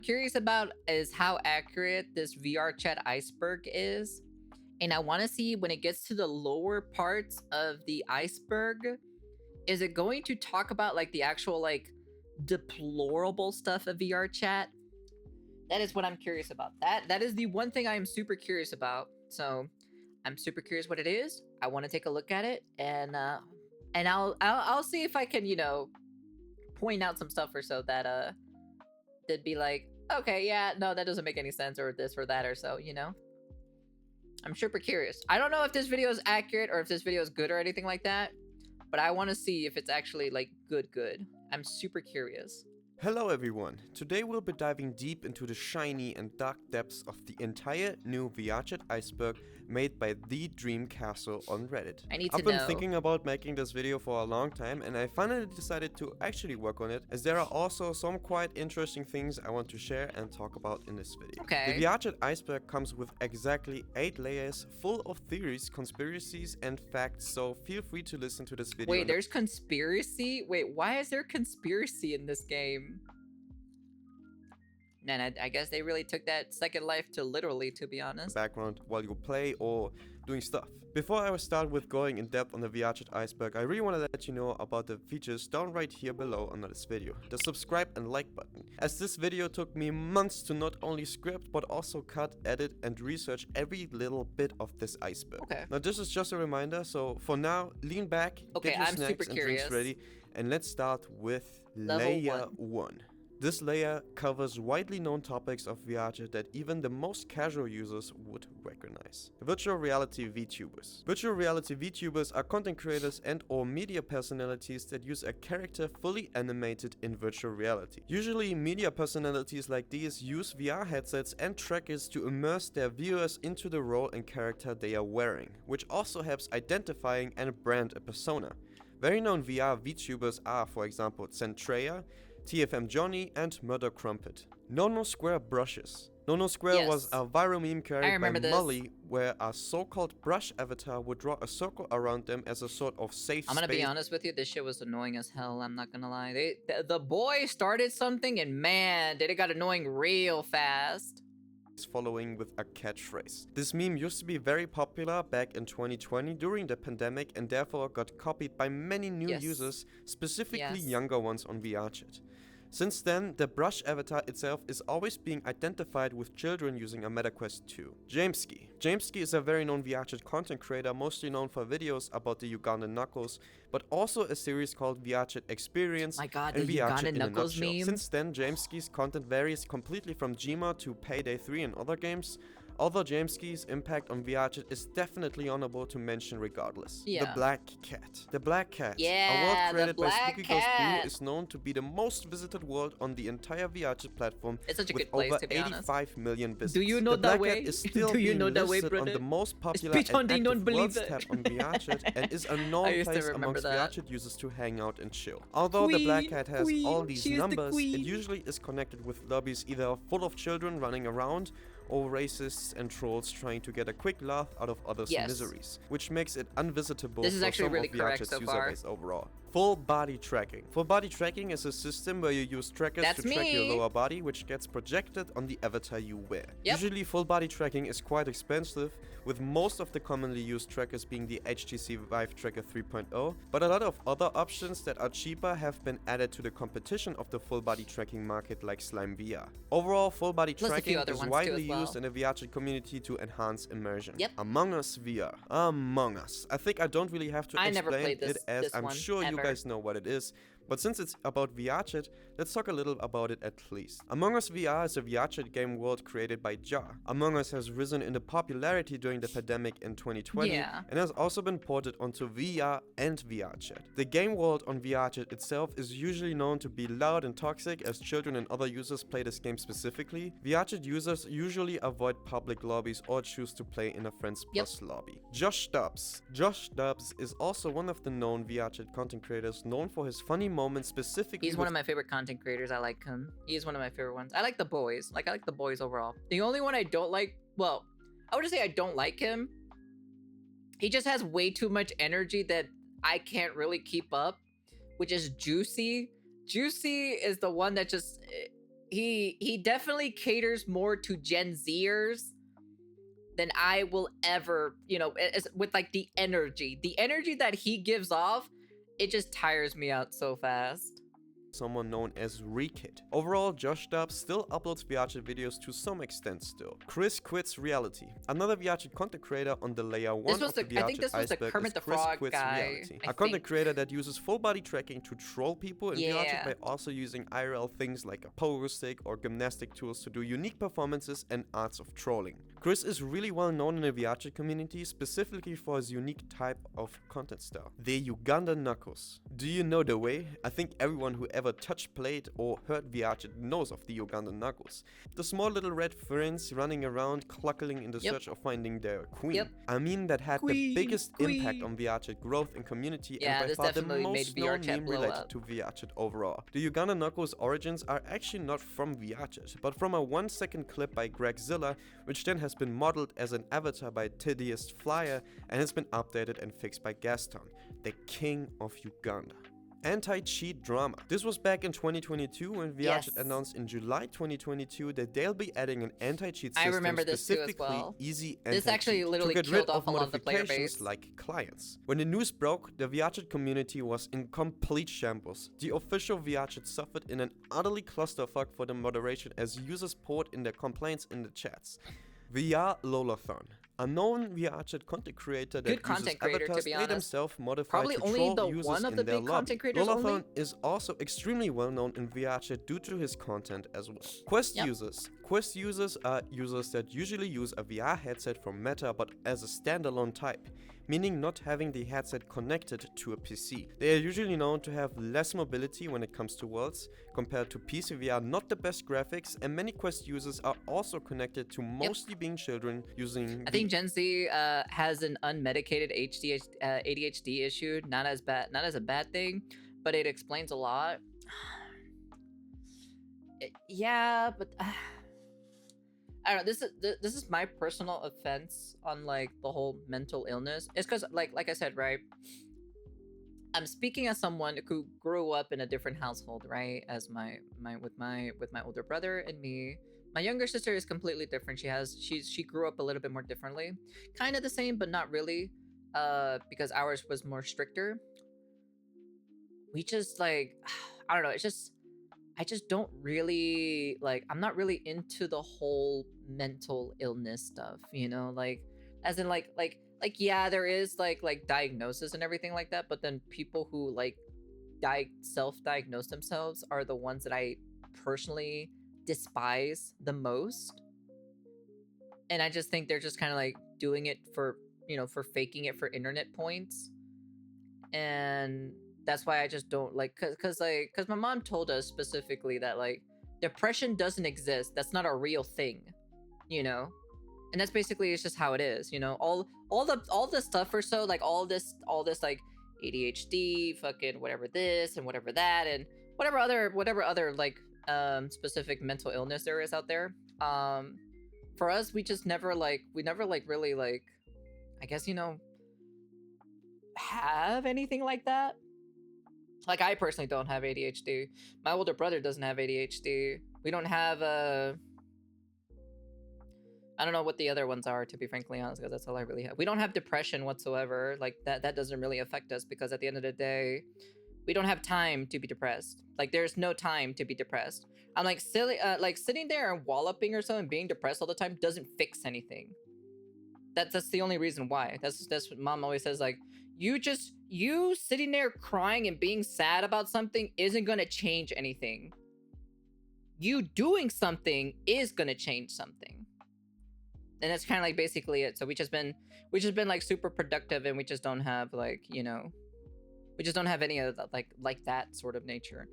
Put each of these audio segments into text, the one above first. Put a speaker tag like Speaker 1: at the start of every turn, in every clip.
Speaker 1: curious about is how accurate this VR chat Iceberg is. And I want to see when it gets to the lower parts of the iceberg, is it going to talk about like the actual like deplorable stuff of VR chat? That is what I'm curious about. That is the one thing I am super curious about. So I'm super curious what it is. I want to take a look at it, and I'll see if I can, you know, point out some stuff or so that that'd be like, okay, yeah, no, that doesn't make any sense, or this or that or so, you know. I'm super curious. I don't know if this video is accurate or if this video is good or anything like that, but I want to see if it's actually like good. I'm super curious.
Speaker 2: Hello everyone, today we'll be diving deep into the shiny and dark depths of the entire new Vrchat Iceberg made by The Dream Castle on Reddit. I've been thinking about making this video for a long time, and I finally decided to actually work on it, as there are also some quite interesting things I want to share and talk about in this video.
Speaker 1: Okay.
Speaker 2: The Vrchat Iceberg comes with exactly 8 layers full of theories, conspiracies and facts, so feel free to listen to this video.
Speaker 1: Wait, there's conspiracy? Wait, why is there conspiracy in this game? Man, I guess they really took that Second Life to literally, to be honest.
Speaker 2: Background while you play or doing stuff. Before I start with going in depth on the Vrchat Iceberg, I really want to let you know about the features down right here below under this video. The subscribe and like button. As this video took me months to not only script but also cut, edit and research every little bit of this iceberg.
Speaker 1: Okay.
Speaker 2: Now this is just a reminder, so for now, lean back, get your snacks and drinks ready, and let's start with layer 1. This layer covers widely known topics of Vrchat that even the most casual users would recognize. Virtual reality VTubers. Virtual reality VTubers are content creators and or media personalities that use a character fully animated in virtual reality. Usually media personalities like these use VR headsets and trackers to immerse their viewers into the role and character they are wearing, which also helps identifying and brand a persona. Very known VR VTubers are, for example, Centrea, TFM Johnny and Murder Crumpet. Nono Square brushes. Nono Square was a viral meme carried by Molly, where a so-called brush avatar would draw a circle around them as a sort of safe space.
Speaker 1: I'm gonna be honest with you, this shit was annoying as hell, I'm not gonna lie. The boy started something and man, did it got annoying real fast.
Speaker 2: Following with a catchphrase. This meme used to be very popular back in 2020 during the pandemic and therefore got copied by many new users, specifically younger ones on Vrchat. Since then, the brush avatar itself is always being identified with children using a MetaQuest 2. Jameski. Jameski is a very known Vrchat content creator, mostly known for videos about the Ugandan Knuckles, but also a series called Vrchat Experience and Vrchat in a nutshell.
Speaker 1: Meme?
Speaker 2: Since then, Jameski's content varies completely from Gma to Payday 3 and other games, although Jameski's impact on Vrchat is definitely honorable to mention regardless. The Black Cat. The Black Cat, a world created by Spooky Ghost Blue, is known to be the most visited world on the entire Vrchat platform, with over 85 million visits.
Speaker 1: Do you know
Speaker 2: the Black
Speaker 1: that way?
Speaker 2: Cat is still being listed on the most popular and active worlds tab on Vrchat and is a known place amongst Vrchat users to hang out and chill. Although the Black Cat has all these numbers, it usually is connected with lobbies either full of children running around or racists and trolls trying to get a quick laugh out of others' miseries, which makes it unvisitable for some of Vrchat's user base overall. Full body tracking. Full body tracking is a system where you use trackers to track your lower body, which gets projected on the avatar you wear. Usually full body tracking is quite expensive, with most of the commonly used trackers being the HTC Vive Tracker 3.0, but a lot of other options that are cheaper have been added to the competition of the full body tracking market, like Slime VR. Overall, full body tracking is widely used in the Vrchat community to enhance immersion. Among Us VR. Among Us. I think I don't really have to explain it, as I'm sure you guys know what it is, but since it's about Vrchat, let's talk a little about it at least. Among Us VR is a Vrchat game world created by Jar. Among Us has risen in the popularity during the pandemic in 2020 and has also been ported onto VR and Vrchat. The game world on Vrchat itself is usually known to be loud and toxic, as children and other users play this game specifically. Vrchat users usually avoid public lobbies or choose to play in a friends plus lobby. Josh Stubbs. Josh Stubbs is also one of the known Vrchat content creators, known for his funny moments, specifically.
Speaker 1: He's one of my favorite content creators. I like him. He's one of my favorite ones. I like the boys. I like the boys overall. The only one I don't like, well, I would just say I don't like him. He just has way too much energy that I can't really keep up, which is Juicy. Juicy is the one that just, he definitely caters more to Gen Zers than I will ever, with like the energy that he gives off, it just tires me out so fast.
Speaker 2: Someone known as Rekid. Overall, Josh Dubs still uploads VRChat videos to some extent still. Chris Quits Reality. Another VRChat content creator on the layer 1 of the VRChat Iceberg is Chris Quits Reality. A content creator that uses full body tracking to troll people in VRChat by also using IRL things like a pogo stick or gymnastic tools to do unique performances and arts of trolling. Chris is really well known in the VRChat community, specifically for his unique type of content style. The Ugandan Knuckles. Do you know the way? I think everyone who ever touched, played or heard VRChat knows of the Ugandan Knuckles. The small little red ferns running around cluckling in the search of finding their queen. I mean, that had the biggest impact on VRChat growth and community, and by far the most known meme related to VRChat overall. The Ugandan Knuckles origins are actually not from VRChat, but from a 1-second clip by Gregzilla, which then has been modeled as an avatar by Tidiest Flyer and has been updated and fixed by Gaston, the king of Uganda. Anti-cheat drama. This was back in 2022 when VRChat announced in July 2022 that they'll be adding an anti-cheat system, specifically easy anti-cheat,
Speaker 1: this actually literally
Speaker 2: to get rid
Speaker 1: off
Speaker 2: of modifications like clients. When the news broke, the VRChat community was in complete shambles. The official VRChat suffered in an utterly clusterfuck for the moderation as users poured in their complaints in the chats. VR Lolathon. A known VRChat content creator that uses avatars they themselves modified to troll users in their lobby. Lolathon is also extremely well known in VRChat due to his content as well. Quest users. Quest users are users that usually use a VR headset from Meta but as a standalone type, meaning not having the headset connected to a PC. They are usually known to have less mobility when it comes to worlds compared to PC VR, not the best graphics, and many Quest users are also connected to mostly being children using
Speaker 1: I think Gen Z has an unmedicated ADHD issue, not as a bad thing, but it explains a lot. Yeah, but I don't know. This is my personal offense on like the whole mental illness. It's because like I said, right? I'm speaking as someone who grew up in a different household, right? As with my older brother and me. My younger sister is completely different. She grew up a little bit more differently, kind of the same, but not really, because ours was more stricter. We just like, I don't know. It's just. I just don't really like, I'm not really into the whole mental illness stuff, like as in like yeah, there is like diagnosis and everything like that, but then people who like self-diagnose themselves are the ones that I personally despise the most. And I just think they're just kind of like doing it for, for faking it for internet points. And that's why I just don't like, cause my mom told us specifically that like depression doesn't exist. That's not a real thing, and that's basically, it's just how it is, all the stuff or so, like all this like ADHD, fucking whatever this and whatever that and whatever other like specific mental illness there is out there. For us, we never really like, I guess, have anything like that. Like, I personally don't have ADHD. My older brother doesn't have ADHD. We don't have I don't know what the other ones are, to be frankly honest, because that's all I really have. We don't have depression whatsoever. Like, that doesn't really affect us, because at the end of the day, we don't have time to be depressed. Like, there's no time to be depressed. I'm like, silly, like sitting there and walloping or so and being depressed all the time doesn't fix anything. That's the only reason why. That's what mom always says, like, you sitting there crying and being sad about something isn't gonna change anything. You doing something is gonna change something. And that's kind of like basically it. So we just been like super productive, and we just don't have like, we just don't have any of that, like that sort of nature.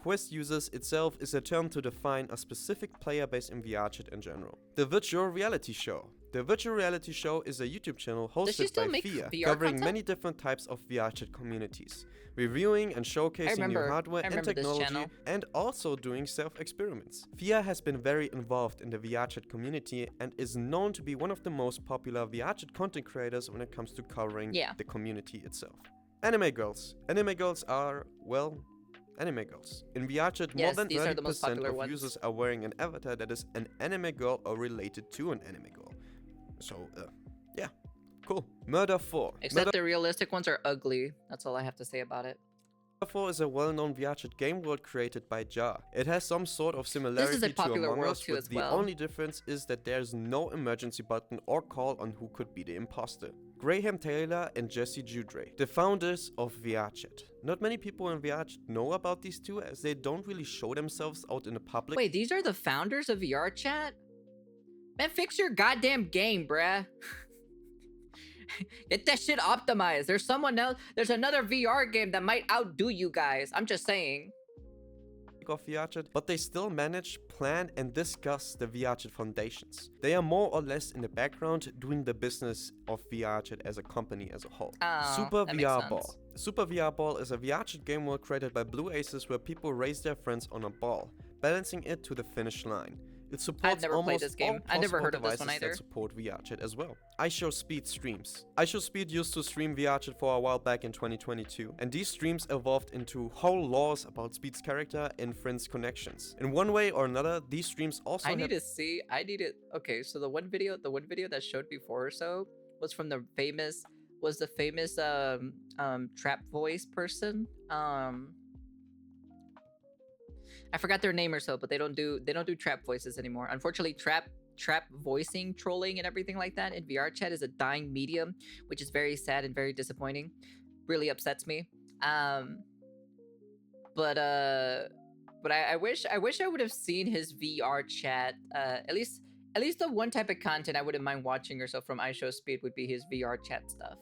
Speaker 2: Quest users itself is a term to define a specific player base in VRChat in general. The Virtual Reality Show. The Virtual Reality Show is a YouTube channel hosted by Fia, covering many different types of VRChat communities, reviewing and showcasing new hardware and technology, and also doing self-experiments. Fia has been very involved in the VRChat community and is known to be one of the most popular VRChat content creators when it comes to covering the community itself. Anime girls. Anime girls are, well, anime girls. In VRChat, more than 30% of users are wearing an avatar that is an anime girl or related to an anime girl. So, yeah, cool. Murder 4.
Speaker 1: Except the realistic ones are ugly. That's all I have to say about it.
Speaker 2: Murder 4 is a well-known VRChat game world created by Jar. It has some sort of similarity to Among Us, but the only difference is that there's no emergency button or call on who could be the imposter. Graham Taylor and Jesse Judre, the founders of VRChat. Not many people in VRChat know about these two, as they don't really show themselves out in the public.
Speaker 1: Wait, these are the founders of VRChat? Man, fix your goddamn game, bruh. Get that shit optimized. There's someone else. There's another VR game that might outdo you guys. I'm just saying.
Speaker 2: Of VRChat, but they still manage, plan, and discuss the VRChat foundations. They are more or less in the background doing the business of VRChat as a company as a whole. Super VR Ball. Super VR Ball is a VRChat game world created by Blue Aces where people race their friends on a ball, balancing it to the finish line. It supports almost all possible devices that support VRChat as well. iShowSpeed streams. iShowSpeed used to stream VRChat for a while back in 2022, and these streams evolved into whole laws about Speed's character and friends' connections. In one way or another, these streams also
Speaker 1: okay, so the one video that showed before or so was from the famous trap voice person. I forgot their name or so, but they don't do trap voices anymore. Unfortunately, trap voicing, trolling, and everything like that in VRChat is a dying medium, which is very sad and very disappointing. Really upsets me. But I wish I would have seen his VRChat. At least the one type of content I wouldn't mind watching or so from iShowSpeed would be his VRChat stuff.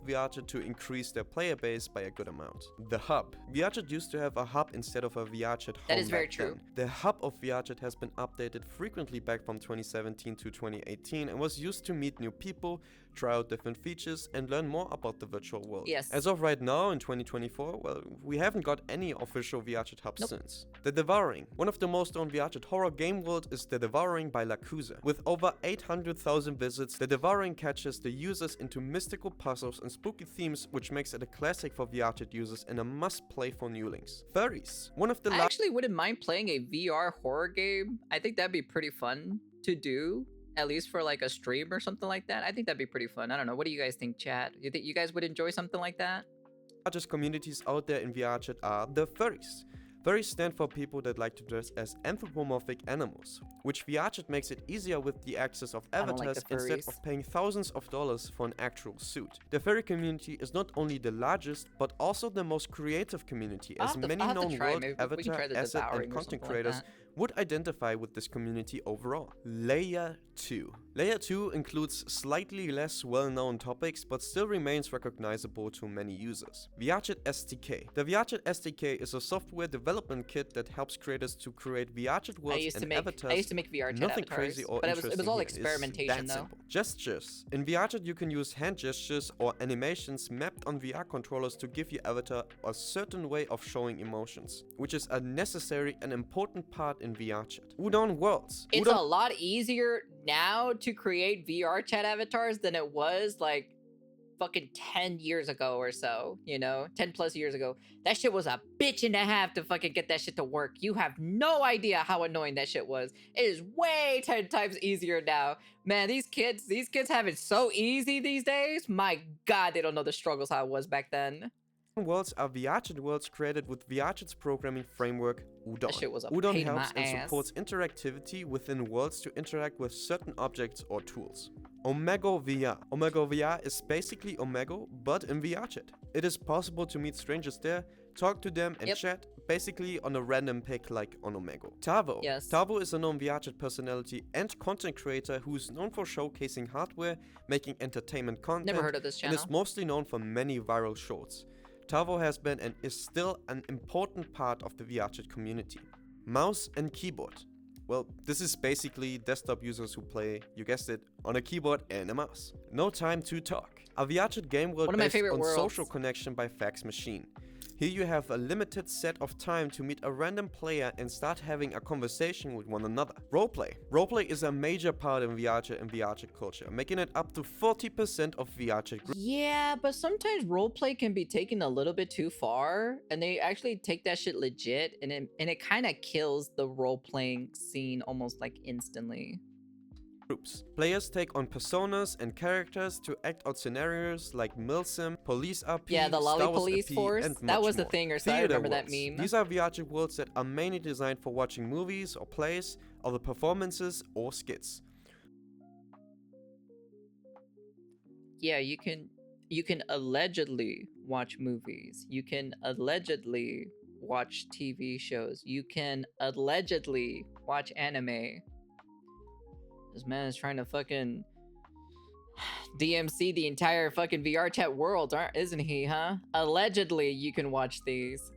Speaker 2: VRChat to increase their player base by a good amount. The hub. VRChat used to have a hub instead of a VRChat home.
Speaker 1: That is very true.
Speaker 2: The hub of VRChat has been updated frequently back from 2017 to 2018 and was used to meet new people, try out different features, and learn more about the virtual world.
Speaker 1: Yes.
Speaker 2: As of right now in 2024, well, we haven't got any official VRChat hub since. The Devouring. One of the most known VRChat horror game world is The Devouring by Lacusa. With over 800,000 visits, The Devouring catches the users into mystical puzzles and spooky themes, which makes it a classic for VRChat users and a must-play for newlings. Furries. I
Speaker 1: actually wouldn't mind playing a VR horror game. I think that'd be pretty fun to do. At least for like a stream or something like that. I think that'd be pretty fun. I don't know. What do you guys think, chat? You think you guys would enjoy something like that?
Speaker 2: The largest communities out there in VRChat are the furries. Furries stand for people that like to dress as anthropomorphic animals, which VRChat makes it easier with the access of avatars instead of paying thousands of dollars for an actual suit. The furry community is not only the largest, but also the most creative community, as many known world, avatar, asset, and content creators would identify with this community overall. Layer 2. Layer 2 includes slightly less well-known topics, but still remains recognizable to many users. VRChat SDK. The VRChat SDK is a software development kit that helps creators to create VRChat worlds and avatars.
Speaker 1: I used to make VRChat
Speaker 2: Nothing
Speaker 1: avatars,
Speaker 2: crazy or
Speaker 1: but
Speaker 2: interesting.
Speaker 1: it was all experimentation though.
Speaker 2: Simple. Gestures. In VRChat you can use hand gestures or animations mapped on VR controllers to give your avatar a certain way of showing emotions, which is a necessary and important part in VRChat. Udon Worlds.
Speaker 1: It's a lot easier now to create VRChat avatars than it was like fucking 10 years ago or so, you know, 10 plus years ago. That shit was a bitch and a half to fucking get that shit to work. You have no idea how annoying that shit was. It is way 10 times easier now. Man, these kids have it so easy these days. My God, they don't know the struggles how it was back then.
Speaker 2: Worlds are VRChat worlds created with VRChat's programming framework, Udon.
Speaker 1: That shit was a
Speaker 2: Udon
Speaker 1: pain
Speaker 2: helps
Speaker 1: in my
Speaker 2: and supports interactivity within worlds to interact with certain objects or tools. Omegle VR. Omegle VR is basically Omegle, but in VRChat. It is possible to meet strangers there, talk to them, and chat, basically on a random pic like on Omegle. Tavo.
Speaker 1: Yes.
Speaker 2: Tavo is a known VRChat personality and content creator who is known for showcasing hardware, making entertainment content,
Speaker 1: Never heard of this channel.
Speaker 2: And is mostly known for many viral shorts. Tavo has been and is still an important part of the VRChat community. Mouse and keyboard. Well, this is basically desktop users who play, you guessed it, on a keyboard and a mouse. No Time to Talk. A VRChat game world based on social connection by fax machine. Here you have a limited set of time to meet a random player and start having a conversation with one another. Roleplay. Roleplay is a major part in VRchat and VRchat culture, making it up to 40% of VRchat groups.
Speaker 1: Yeah, but sometimes roleplay can be taken a little bit too far, and they actually take that shit legit, and it kind of kills the role-playing scene almost like instantly.
Speaker 2: Groups. Players take on personas and characters to act out scenarios like Milsim, Police RP,
Speaker 1: yeah, the Lolly Police
Speaker 2: RP,
Speaker 1: Force,
Speaker 2: and
Speaker 1: that was
Speaker 2: more.
Speaker 1: the thing, or so I remember that meme.
Speaker 2: These are VRchat worlds that are mainly designed for watching movies or plays, other performances or skits.
Speaker 1: Yeah, you can allegedly watch movies. You can allegedly watch TV shows. You can allegedly watch anime. This man is trying to fucking DMC the entire fucking VRchat world, isn't he, huh? Allegedly, you can watch these.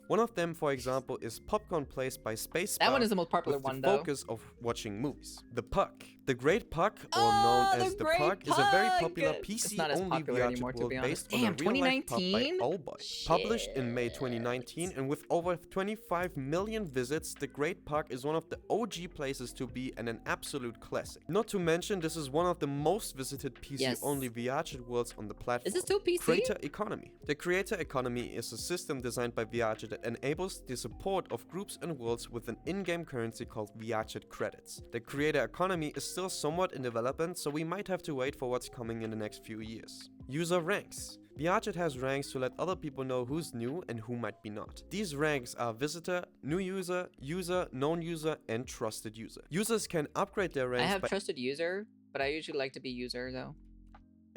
Speaker 2: One of them, for example, is Popcorn Plays by Space.
Speaker 1: That one is the most popular one, though.
Speaker 2: Focus of watching movies. The Puck. The Great Puck, or known as The Puck, is a very popular PC-only VRchat world based on a real-life pub by Owlboy. Published in May 2019, and with over 25 million visits, The Great Puck is one of the OG places to be and an absolute classic. Not to mention, this is one of the most visited PC-only VRchat worlds on the platform.
Speaker 1: Is this still PC?
Speaker 2: Creator Economy. The Creator Economy is a system designed by VRchat that enables the support of groups and worlds with an in-game currency called VRchat credits. The Creator Economy is still somewhat in development, so we might have to wait for what's coming in the next few years. User ranks. VRchat has ranks to let other people know who's new and who might be not. These ranks are visitor, new user, user, known user, and trusted user. Users can upgrade their ranks.
Speaker 1: I have trusted user, but I usually like to be user though.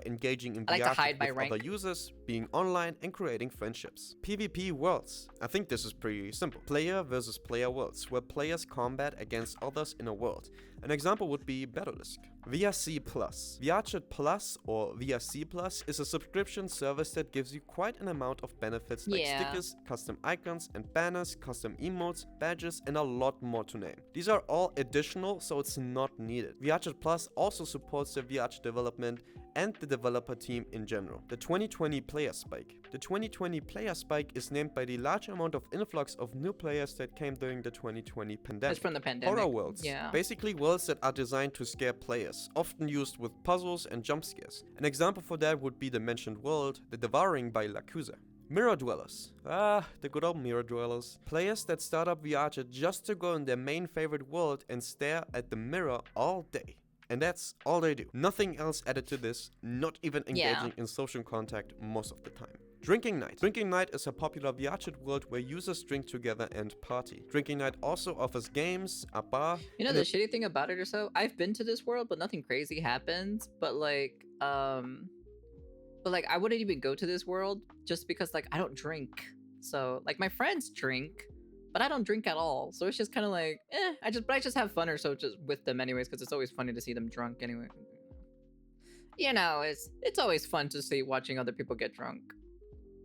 Speaker 2: Engaging in VRchat with other users, being online, and creating friendships. PvP worlds. I think this is pretty simple. Player versus player worlds, where players combat against others in a world. An example would be Battlelisk. VRC Plus. VRchat Plus, or VRC Plus, is a subscription service that gives you quite an amount of benefits like stickers, custom icons and banners, custom emotes, badges, and a lot more to name. These are all additional, so it's not needed. VRchat Plus also supports the VRchat development and the developer team in general. The 2020 player spike. The 2020 player spike is named by the large amount of influx of new players that came during the 2020 pandemic.
Speaker 1: It's from the pandemic.
Speaker 2: Horror worlds. Yeah. Basically worlds that are designed to scare players, often used with puzzles and jump scares. An example for that would be the mentioned world, The Devouring by Lacusa. Mirror Dwellers. The good old Mirror Dwellers. Players that start up VRchat just to go in their main favorite world and stare at the mirror all day. And that's all they do. Nothing else added to this, not even engaging in social contact most of the time. Drinking Night. Drinking Night is a popular VRchat world where users drink together and party. Drinking Night also offers games, a bar.
Speaker 1: You know the shitty thing about it or so? I've been to this world, but nothing crazy happens. But I wouldn't even go to this world just because like I don't drink. So like my friends drink, but I don't drink at all. So it's just kind of like, I just have fun or so just with them anyways, because it's always funny to see them drunk anyway. You know, it's always fun to see watching other people get drunk.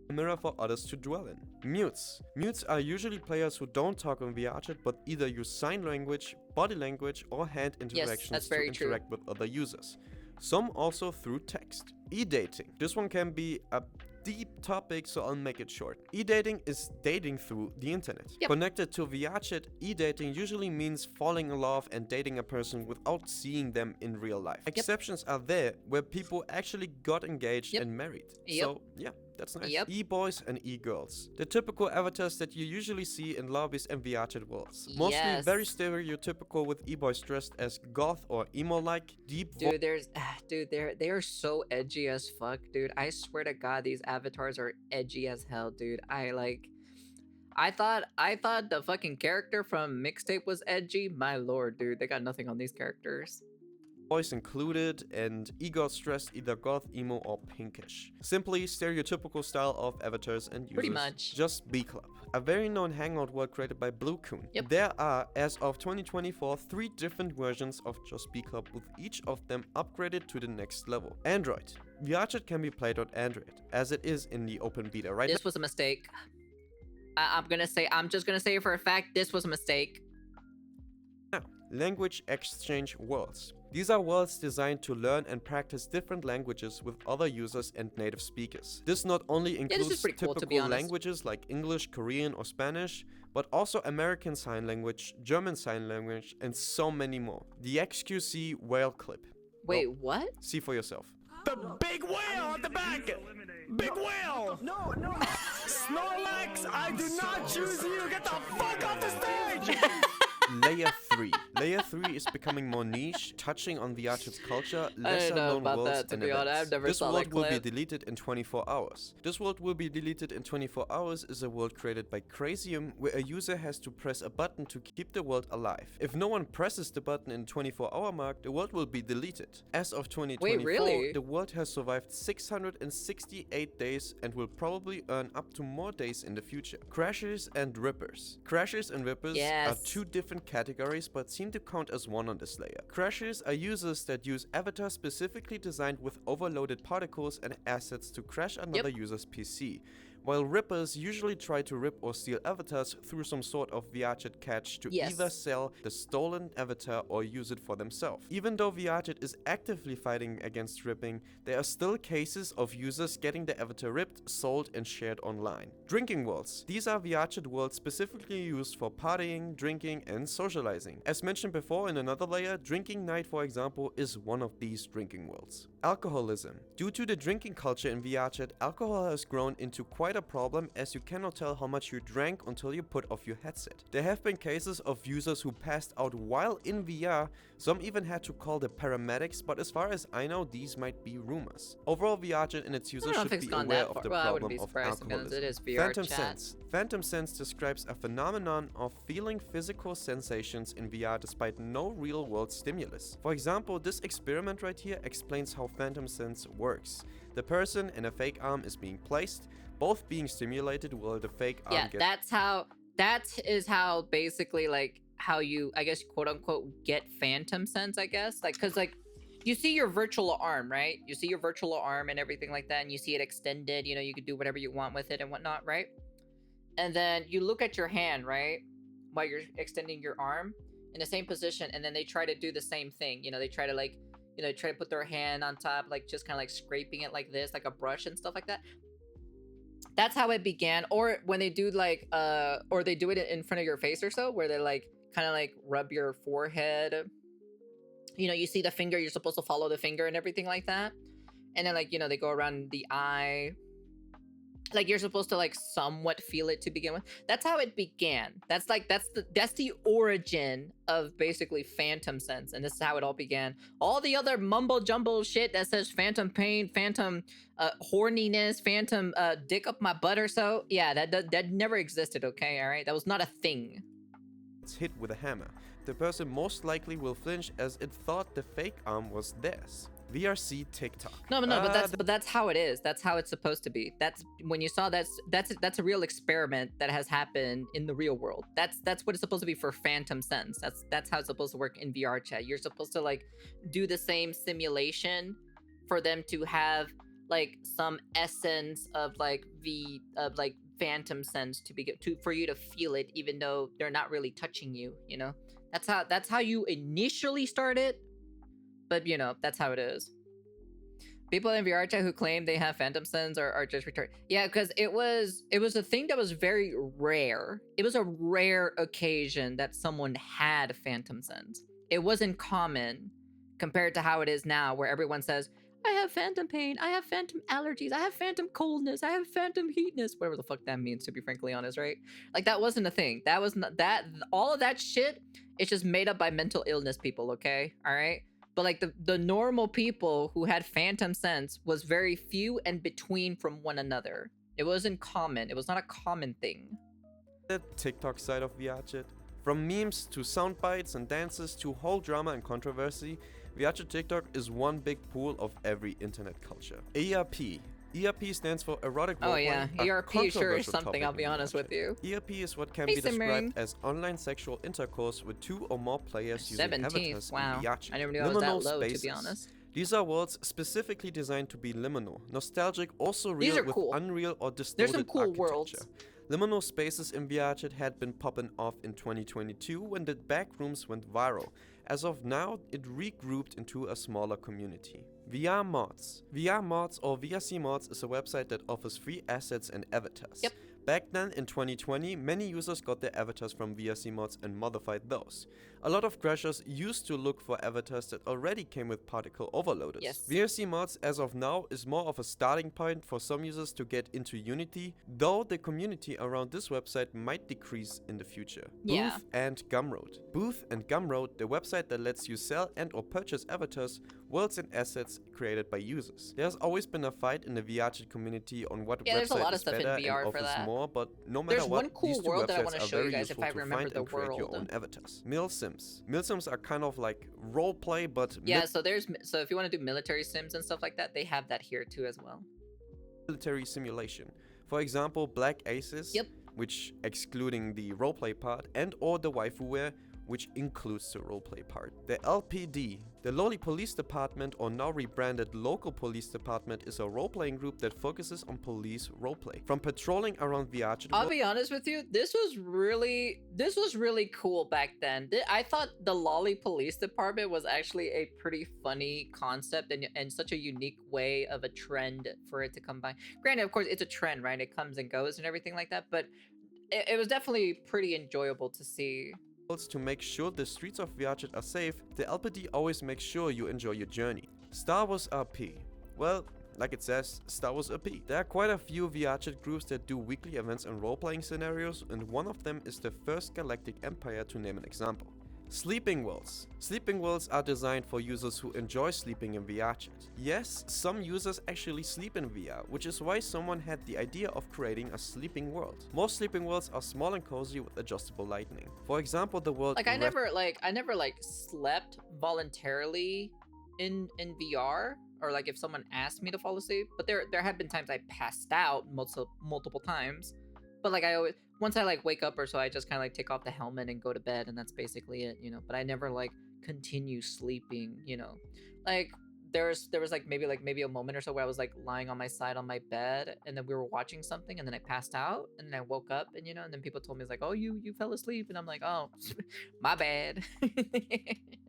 Speaker 2: A mirror for others to dwell in. Mutes. Mutes are usually players who don't talk on VRchat but either use sign language, body language, or hand interactions to interact with other users. Some also through text. E-dating. This one can be a deep topic, so I'll make it short. E-dating is dating through the internet. Connected to VRchat, e-dating usually means falling in love and dating a person without seeing them in real life. Exceptions are there where people actually got engaged and married. So yeah, that's nice. E-boys and e-girls. The typical avatars that you usually see in lobbies and VRchat worlds. Mostly very stereotypical, with e-boys dressed as goth or emo-like. They are so edgy as fuck, dude. I swear to God, these avatars are edgy as hell, dude. I thought the fucking character from Mixtape was edgy. My lord, dude, they got nothing on these characters. Boys included, and e-girls dressed either goth, emo, or pinkish. Simply stereotypical style of avatars and users.
Speaker 1: Pretty much.
Speaker 2: Just B Club, a very known hangout world created by Blue Coon. There are, as of 2024, 3 different versions of Just B Club, with each of them upgraded to the next level. Android. VRchat can be played on Android, as it is in the open beta right now.
Speaker 1: This was a mistake. I'm just gonna say for a fact, this was a mistake.
Speaker 2: Now, language exchange worlds. These are worlds designed to learn and practice different languages with other users and native speakers. This not only includes typical languages like English, Korean, or Spanish, but also American Sign Language, German Sign Language, and so many more. The XQC whale clip.
Speaker 1: Wait, what?
Speaker 2: See for yourself.
Speaker 3: The big whale at the back! Big whale!
Speaker 4: No!
Speaker 3: Snorlax, I do not choose you! Get the fuck off the stage!
Speaker 2: Layer 3. Layer 3 is becoming more niche, touching on VRchat's culture, lesser known worlds and events. This world will be deleted in 24 hours. This world will be deleted in 24 hours is a world created by Crazium, where a user has to press a button to keep the world alive. If no one presses the button in 24-hour mark, the world will be deleted. As of 2024,
Speaker 1: Wait, really?
Speaker 2: the world has survived 668 days and will probably earn up to more days in the future. Crashers and Rippers. Crashers and Rippers are two different categories but seem to count as one on this layer. Crashers are users that use avatars specifically designed with overloaded particles and assets to crash another user's PC, while Rippers usually try to rip or steal avatars through some sort of VRchat catch to either sell the stolen avatar or use it for themselves. Even though VRchat is actively fighting against ripping, there are still cases of users getting the avatar ripped, sold, and shared online. Drinking worlds. These are VRchat worlds specifically used for partying, drinking, and socializing. As mentioned before in another layer, Drinking Night, for example, is one of these drinking worlds. Alcoholism. Due to the drinking culture in VRchat, alcohol has grown into quite a problem, as you cannot tell how much you drank until you put off your headset. There have been cases of users who passed out while in VR, some even had to call the paramedics, but as far as I know, these might be rumors. Overall, VRchat and its users should be aware of the problem of alcoholism. Phantom Sense. Phantom Sense describes a phenomenon of feeling physical sensations in VR despite no real-world stimulus. For example, this experiment right here explains how Phantom Sense works. The person and a fake arm is being placed, both being stimulated while the fake arm gets...
Speaker 1: that is how basically, like, how you, I guess, quote unquote, get Phantom Sense, I guess. Like, cause like, you see your virtual arm, right? You see your virtual arm and everything like that, and you see it extended, you know, you can do whatever you want with it and whatnot, right? And then you look at your hand, right? While you're extending your arm in the same position, and then they try to do the same thing. You know, they try to like, you know, try to put their hand on top, like just kind of like scraping it like this, like a brush and stuff like that. That's how it began. Or when they do like, or they do it in front of your face or so, where they like kind of like rub your forehead. You know, you see the finger, you're supposed to follow the finger and everything like that. And then like, you know, they go around the eye. Like you're supposed to like somewhat feel it to begin with. That's how it began. That's like, that's the origin of basically Phantom Sense. And this is how it all began. All the other mumbo jumbo shit that says phantom pain, phantom horniness, phantom dick up my butt or so. Yeah, that never existed, okay? All right, that was not a thing.
Speaker 2: It's hit with a hammer. The person most likely will flinch as it thought the fake arm was theirs. VRC TikTok.
Speaker 1: No, but that's how it is. That's how it's supposed to be. That's when you saw that's a real experiment that has happened in the real world. That's what it's supposed to be for Phantom Sense. That's how it's supposed to work in VRChat. You're supposed to like do the same simulation for them to have like some essence of like Phantom Sense for you to feel it, even though they're not really touching you. You know, that's how you initially start it. But, you know, that's how it is. People in VRChat who claim they have Phantom Sense are just retarded. Yeah, because it was a thing that was very rare. It was a rare occasion that someone had Phantom Sense. It wasn't common compared to how it is now, where everyone says, I have phantom pain, I have phantom allergies, I have phantom coldness, I have phantom heatness, whatever the fuck that means, to be frankly honest, right? Like, that wasn't a thing. That was not that. All of that shit, it's just made up by mental illness people, okay? All right? But like the normal people who had Phantom Sense was very few and between from one another. It wasn't common. It was not a common thing.
Speaker 2: The TikTok side of VRchat. From memes to sound bites and dances to whole drama and controversy, VRchat TikTok is one big pool of every internet culture. ERP. ERP stands for erotic roleplay.
Speaker 1: Oh yeah, ERP sure is something, I'll be honest with you.
Speaker 2: ERP is what can be described as online sexual intercourse with 2 or more players using avatars in VRchat.
Speaker 1: I never knew I was that low, to be honest.
Speaker 2: These are worlds specifically designed to be liminal, nostalgic, also real with unreal or distorted
Speaker 1: There's some cool
Speaker 2: architecture.
Speaker 1: worlds.
Speaker 2: Liminal spaces in VRChat had been popping off in 2022 when the backrooms went viral. As of now, it regrouped into a smaller community. VR Mods. VR Mods or VRC Mods is a website that offers free assets and avatars.
Speaker 1: Yep.
Speaker 2: Back then, in 2020, many users got their avatars from VRC Mods and modified those. A lot of crashers used to look for avatars that already came with particle overloaders.
Speaker 1: Yes.
Speaker 2: VRC Mods, as of now, is more of a starting point for some users to get into Unity, though the community around this website might decrease in the future.
Speaker 1: Yeah.
Speaker 2: Booth and Gumroad. Booth and Gumroad, the website that lets you sell and or purchase avatars, worlds and assets created by users. There's always been a fight in the VRChat community on what
Speaker 1: there's a
Speaker 2: website
Speaker 1: lot of
Speaker 2: is
Speaker 1: stuff in
Speaker 2: better
Speaker 1: VR
Speaker 2: and
Speaker 1: for
Speaker 2: offers
Speaker 1: that.
Speaker 2: more, but no matter
Speaker 1: There's
Speaker 2: what,
Speaker 1: one cool
Speaker 2: these two
Speaker 1: world that I
Speaker 2: websites
Speaker 1: want to
Speaker 2: are
Speaker 1: show you
Speaker 2: very
Speaker 1: guys if
Speaker 2: useful
Speaker 1: I
Speaker 2: to
Speaker 1: remember
Speaker 2: find
Speaker 1: the
Speaker 2: and create your
Speaker 1: world.
Speaker 2: own avatars. Milsims. Milsims are kind of like roleplay, but
Speaker 1: Yeah, so if you want to do military sims and stuff like that, they have that here too as well.
Speaker 2: military simulation. For example, Black Aces,
Speaker 1: Yep.
Speaker 2: which excluding the roleplay part, and or the waifuvare, which includes the roleplay part. The LPD, the Loli Police Department, or now rebranded Local Police Department, is a roleplaying group that focuses on police roleplay. From patrolling around VRChat.
Speaker 1: I'll be honest with you, this was really cool back then. I thought the Loli Police Department was actually a pretty funny concept and such a unique way of a trend for it to come by. Granted, of course, it's a trend, right? It comes and goes and everything like that, but it was definitely pretty enjoyable to see.
Speaker 2: To make sure the streets of VRChat are safe, the LPD always makes sure you enjoy your journey. Star Wars RP. Well, like it says, Star Wars RP. There are quite a few VRChat groups that do weekly events and role-playing scenarios, and one of them is the First Galactic Empire, to name an example. Sleeping worlds. Sleeping worlds are designed for users who enjoy sleeping in VRChat. Yes, some users actually sleep in VR, which is why someone had the idea of creating a sleeping world. Most sleeping worlds are small and cozy with adjustable lighting. For example, the world
Speaker 1: I never slept voluntarily in VR, or like if someone asked me to fall asleep, but there have been times I passed out multiple times. But like once I wake up or so, I just kind of take off the helmet and go to bed, and that's basically it, But I never continue sleeping, Like there was maybe a moment or so where I was lying on my side on my bed, and then we were watching something, and then I passed out, and then I woke up, and and then people told me oh, you fell asleep, and I'm like, oh, my bad.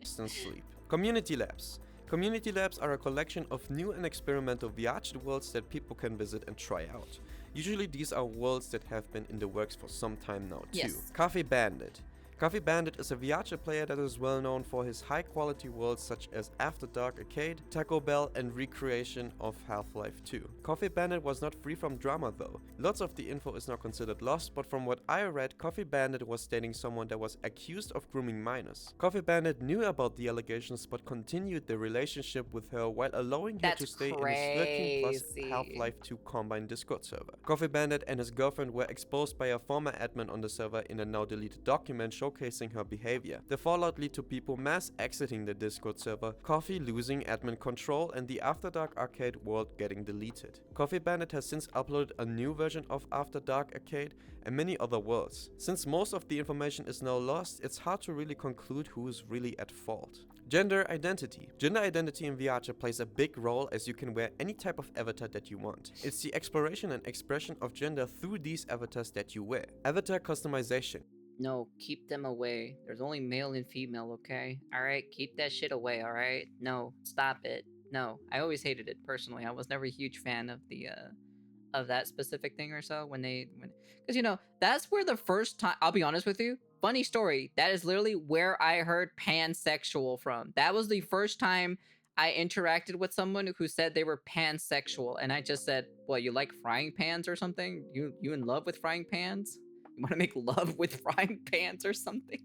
Speaker 2: Sleep. Community labs. Community labs are a collection of new and experimental VRChat worlds that people can visit and try out. Usually these are worlds that have been in the works for some time now too.
Speaker 1: Yes.
Speaker 2: Coffee Bandit. Coffee Bandit is a VRChat player that is well known for his high quality worlds such as After Dark Arcade, Taco Bell, and recreation of Half-Life 2. Coffee Bandit was not free from drama though. Lots of the info is now considered lost, but from what I read, Coffee Bandit was dating someone that was accused of grooming minors. Coffee Bandit knew about the allegations but continued the relationship with her while allowing her to stay in his 13+ Half-Life 2 Combine Discord server. Coffee Bandit and his girlfriend were exposed by a former admin on the server in a now deleted document showcasing her behavior. The fallout led to people mass exiting the Discord server, Coffee losing admin control, and the After Dark Arcade world getting deleted. Coffee Bandit has since uploaded a new version of After Dark Arcade and many other worlds. Since most of the information is now lost, it's hard to really conclude who is really at fault. Gender identity. Gender identity in VRChat plays a big role as you can wear any type of avatar that you want. It's the exploration and expression of gender through these avatars that you wear. Avatar customization.
Speaker 1: No, keep them away. There's only male and female, okay? Alright, keep that shit away, alright? No, stop it. No, I always hated it personally. I was never a huge fan of the of that specific thing or so because that's where the first time, I'll be honest with you, funny story, that is literally where I heard pansexual from. That was the first time I interacted with someone who said they were pansexual, and I just said, well, you like frying pans or something? You in love with frying pans? You want to make love with frying pans or something?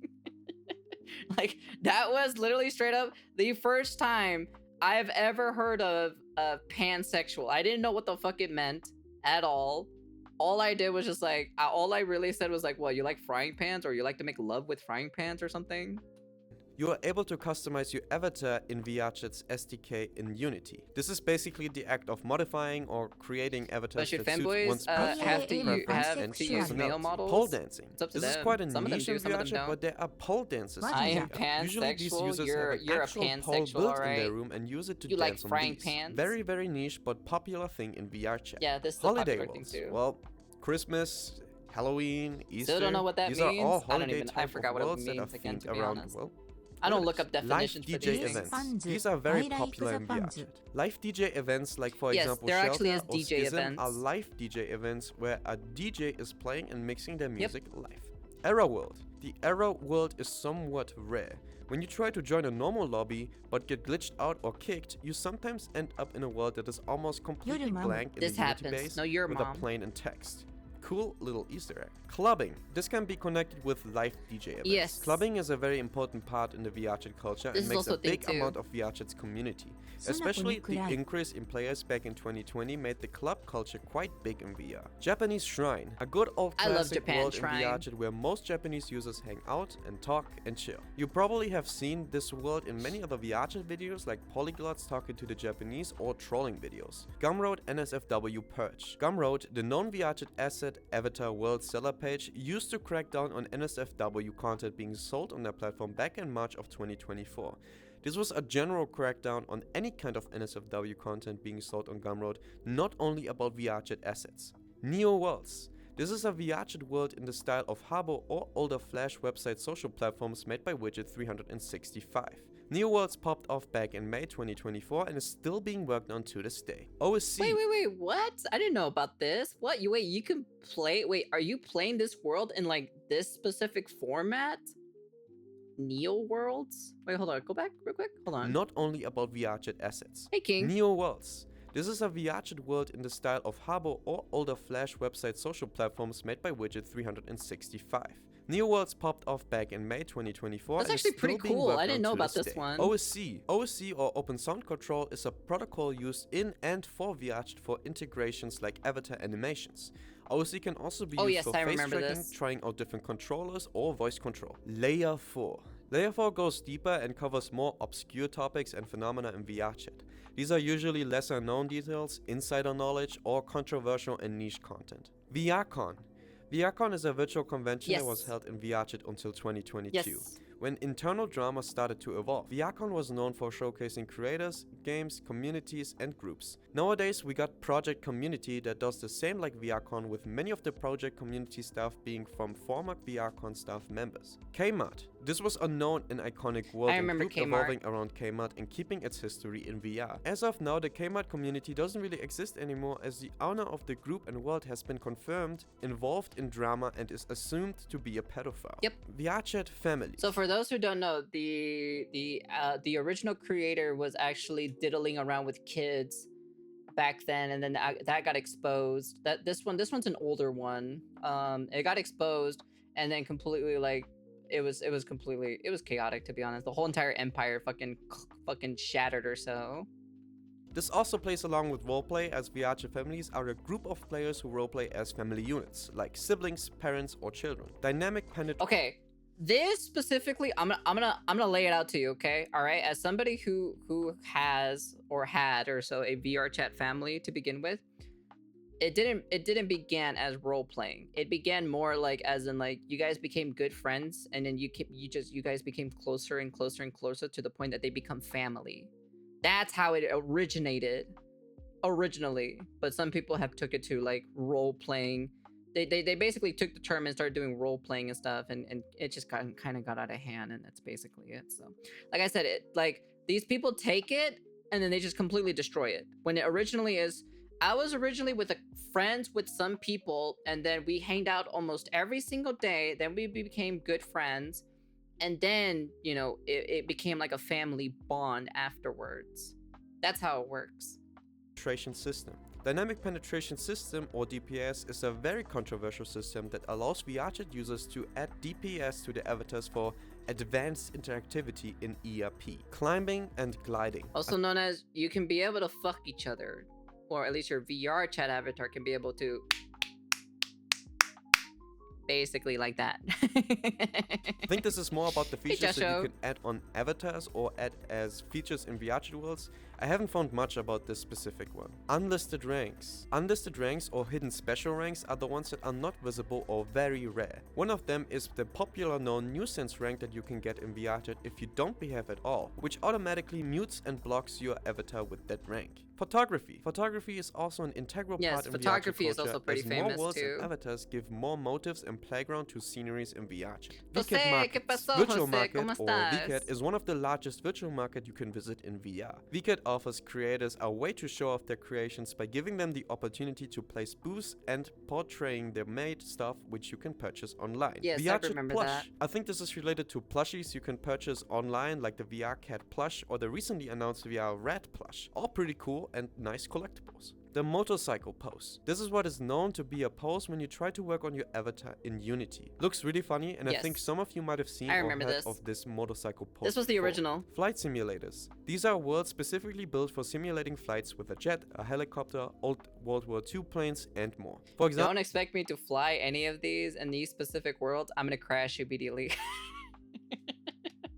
Speaker 1: That was literally straight up the first time I've ever heard of pansexual. I didn't know what the fuck it meant at all. All I did was just all I really said was well, you like frying pans, or you like to make love with frying pans or something?
Speaker 2: You are able to customize your avatar in VRChat's SDK in Unity. This is basically the act of modifying or creating avatars
Speaker 1: that
Speaker 2: suit one's
Speaker 1: have to
Speaker 2: preference and
Speaker 1: use male models?
Speaker 2: Pole dancing. This is quite a
Speaker 1: Some of them
Speaker 2: niche
Speaker 1: do,
Speaker 2: in
Speaker 1: some of them
Speaker 2: VRChat,
Speaker 1: don't.
Speaker 2: but there are pole dances.
Speaker 1: I am
Speaker 2: pansexual. Usually these users
Speaker 1: you're
Speaker 2: have an
Speaker 1: a
Speaker 2: actual pole
Speaker 1: pansexual,
Speaker 2: built in
Speaker 1: alright?
Speaker 2: their room and use it to
Speaker 1: You like
Speaker 2: dance on
Speaker 1: frying
Speaker 2: these.
Speaker 1: pans?
Speaker 2: Very, very niche but popular thing in VRChat.
Speaker 1: Yeah, this is
Speaker 2: Holiday
Speaker 1: a popular thing
Speaker 2: worlds.
Speaker 1: too.
Speaker 2: Well, Christmas, Halloween, Easter.
Speaker 1: Still don't know what that
Speaker 2: These
Speaker 1: means.
Speaker 2: are all holiday
Speaker 1: I forgot what it
Speaker 2: worlds that are
Speaker 1: means again,
Speaker 2: themed
Speaker 1: to be
Speaker 2: around
Speaker 1: honest.
Speaker 2: the world.
Speaker 1: I don't look up definitions
Speaker 2: Live
Speaker 1: for
Speaker 2: DJ
Speaker 1: these
Speaker 2: events.
Speaker 1: things.
Speaker 2: These are very popular in VRChat. Live DJ events like, for
Speaker 1: Yes,
Speaker 2: example,
Speaker 1: there
Speaker 2: Shelter
Speaker 1: actually is
Speaker 2: or
Speaker 1: DJ
Speaker 2: Schism
Speaker 1: events.
Speaker 2: are live DJ events where a DJ is playing and mixing their music live. Error World. The Error World is somewhat rare. When you try to join a normal lobby but get glitched out or kicked, you sometimes end up in a world that is almost completely blank in
Speaker 1: This
Speaker 2: the Unity
Speaker 1: happens.
Speaker 2: base
Speaker 1: No, your
Speaker 2: with
Speaker 1: mom.
Speaker 2: a plain in text. Cool little Easter egg. Clubbing. This can be connected with live DJ events.
Speaker 1: Yes.
Speaker 2: Clubbing is a very important part in the VRChat culture
Speaker 1: This
Speaker 2: and
Speaker 1: is
Speaker 2: makes
Speaker 1: also
Speaker 2: a
Speaker 1: a thing
Speaker 2: big
Speaker 1: too.
Speaker 2: amount of VRChat's community. Especially the increase in players back in 2020 made the club culture quite big in VR. Japanese Shrine. A good old
Speaker 1: I love
Speaker 2: classic
Speaker 1: Japan
Speaker 2: world
Speaker 1: Shrine.
Speaker 2: in VRChat where most Japanese users hang out and talk and chill. You probably have seen this world in many other VRChat videos like polyglots talking to the Japanese or trolling videos. Gumroad NSFW Purge. Gumroad, the known VRChat asset avatar world seller page, used to crack down on NSFW content being sold on their platform back in March of 2024. This was a general crackdown on any kind of NSFW content being sold on Gumroad, not only about VRChat assets. Neo Worlds. This is a VRChat world in the style of Habbo or older Flash website social platforms made by Widget 365. Neo Worlds popped off back in May 2024 and is still being worked on to this day. OSC.
Speaker 1: Wait, what? I didn't know about this. What? You can play. Wait, are you playing this world in like this specific format? Neo Worlds? Wait, hold on. Go back real quick. Hold on.
Speaker 2: Not only about VRChat assets.
Speaker 1: Hey, King.
Speaker 2: Neo Worlds. This is a VRChat world in the style of Habbo or older Flash website social platforms made by Widget 365. Neo Worlds popped off back in May 2024.
Speaker 1: That's
Speaker 2: and is
Speaker 1: actually pretty
Speaker 2: still being
Speaker 1: cool.
Speaker 2: worked
Speaker 1: I didn't
Speaker 2: on
Speaker 1: know
Speaker 2: to
Speaker 1: about this
Speaker 2: day.
Speaker 1: one.
Speaker 2: OSC. OSC or Open Sound Control is a protocol used in and for VRChat for integrations like avatar animations. OSC can also be used for face tracking, trying out different controllers or voice control. Layer 4. Layer 4 goes deeper and covers more obscure topics and phenomena in VRChat. These are usually lesser known details, insider knowledge, or controversial and niche content. VRCon. VRCon is a virtual convention that was held in VRChat until 2022. When internal drama started to evolve, VRCon was known for showcasing creators, games, communities, and groups. Nowadays, we got Project Community that does the same like VRCon, with many of the Project Community staff being from former VRCon staff members. Kmart. This was a known and iconic world and group evolving around Kmart and keeping its history in VR. As of now, the Kmart community doesn't really exist anymore, as the owner of the group and world has been confirmed involved in drama and is assumed to be a pedophile.
Speaker 1: Yep.
Speaker 2: VRChat family.
Speaker 1: So for those who don't know, the original creator was actually diddling around with kids back then, and then that got exposed. This one's an older one. It got exposed and then completely like it was chaotic, to be honest. The whole entire empire fucking shattered or so.
Speaker 2: This also plays along with roleplay, as VRChat families are a group of players who roleplay as family units, like siblings, parents, or children. Dynamic penetration.
Speaker 1: Okay, this specifically, I'm gonna lay it out to you, okay? All right, as somebody who has or had or so a VRChat family to begin with, it didn't begin as role playing. It began more like as in like you guys became good friends, and then you guys became closer and closer and closer to the point that they become family. That's how it originated originally, but some people have took it to like role playing. They basically took the term and started doing role playing and stuff, and it just kind of got out of hand, and that's basically it. So like I said, it like these people take it and then they just completely destroy it. When it originally is, I was originally with friends with some people, and then we hanged out almost every single day. Then we became good friends. And then, you know, it became like a family bond afterwards. That's how it works.
Speaker 2: Penetration system. Dynamic Penetration System, or DPS, is a very controversial system that allows VRChat users to add DPS to their avatars for advanced interactivity in ERP. Climbing and gliding.
Speaker 1: Also known as, you can be able to fuck each other. Or at least your VRChat avatar can be able to... basically like that.
Speaker 2: I think this is more about the features that you can add on avatars or add as features in VRChat worlds. I haven't found much about this specific one. Unlisted ranks. Unlisted ranks or hidden special ranks are the ones that are not visible or very rare. One of them is the popular known nuisance rank that you can get in VRChat if you don't behave at all, which automatically mutes and blocks your avatar with that rank. Photography. Photography is also an integral part in
Speaker 1: photography
Speaker 2: VRChat
Speaker 1: is also pretty famous
Speaker 2: more worlds
Speaker 1: too.
Speaker 2: and avatars give more motives and playground to sceneries in VRChat.
Speaker 1: Jose, ¿qué pasó,
Speaker 2: Virtual
Speaker 1: Jose?
Speaker 2: Market,
Speaker 1: ¿Cómo
Speaker 2: or
Speaker 1: estás?
Speaker 2: VCAT, is one of the largest virtual market you can visit in VR. VCAT offers creators a way to show off their creations by giving them the opportunity to place booths and portraying their made stuff which you can purchase online.
Speaker 1: Yes, I remember that.
Speaker 2: I think this is related to plushies you can purchase online like the VR Cat plush or the recently announced VR Rat plush. All pretty cool and nice collectibles. The motorcycle pose. This is what is known to be a pose when you try to work on your avatar in Unity. Looks really funny, and I think some of you might have seen or heard of this motorcycle pose.
Speaker 1: This was the original.
Speaker 2: Flight simulators. These are worlds specifically built for simulating flights with a jet, a helicopter, old World War II planes, and more. For example,
Speaker 1: don't expect me to fly any of these in these specific worlds. I'm gonna crash immediately.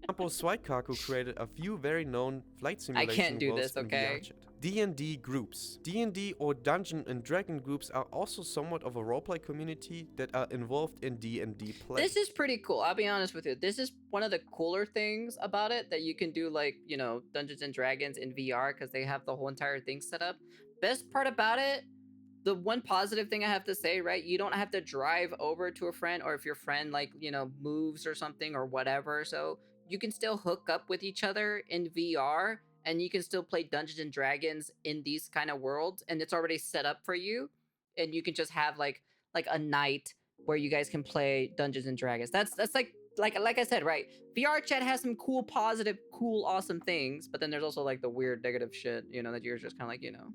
Speaker 2: Swaikaku created a few very known flight simulation
Speaker 1: I can't do
Speaker 2: worlds
Speaker 1: this, okay?
Speaker 2: D&D groups. D&D or Dungeon and Dragon groups are also somewhat of a roleplay community that are involved in D&D play.
Speaker 1: This is pretty cool. I'll be honest with you. This is one of the cooler things about it, that you can do, like, you know, Dungeons and Dragons in VR because they have the whole entire thing set up. Best part about it, the one positive thing I have to say, right? You don't have to drive over to a friend, or if your friend, like, you know, moves or something or whatever. So you can still hook up with each other in VR, and you can still play Dungeons and Dragons in these kind of worlds, and it's already set up for you, and you can just have like a night where you guys can play Dungeons and Dragons. That's like I said, right? VRChat has some cool, positive, cool, awesome things, but then there's also like the weird negative shit, you know, that you're just kind of like, you know.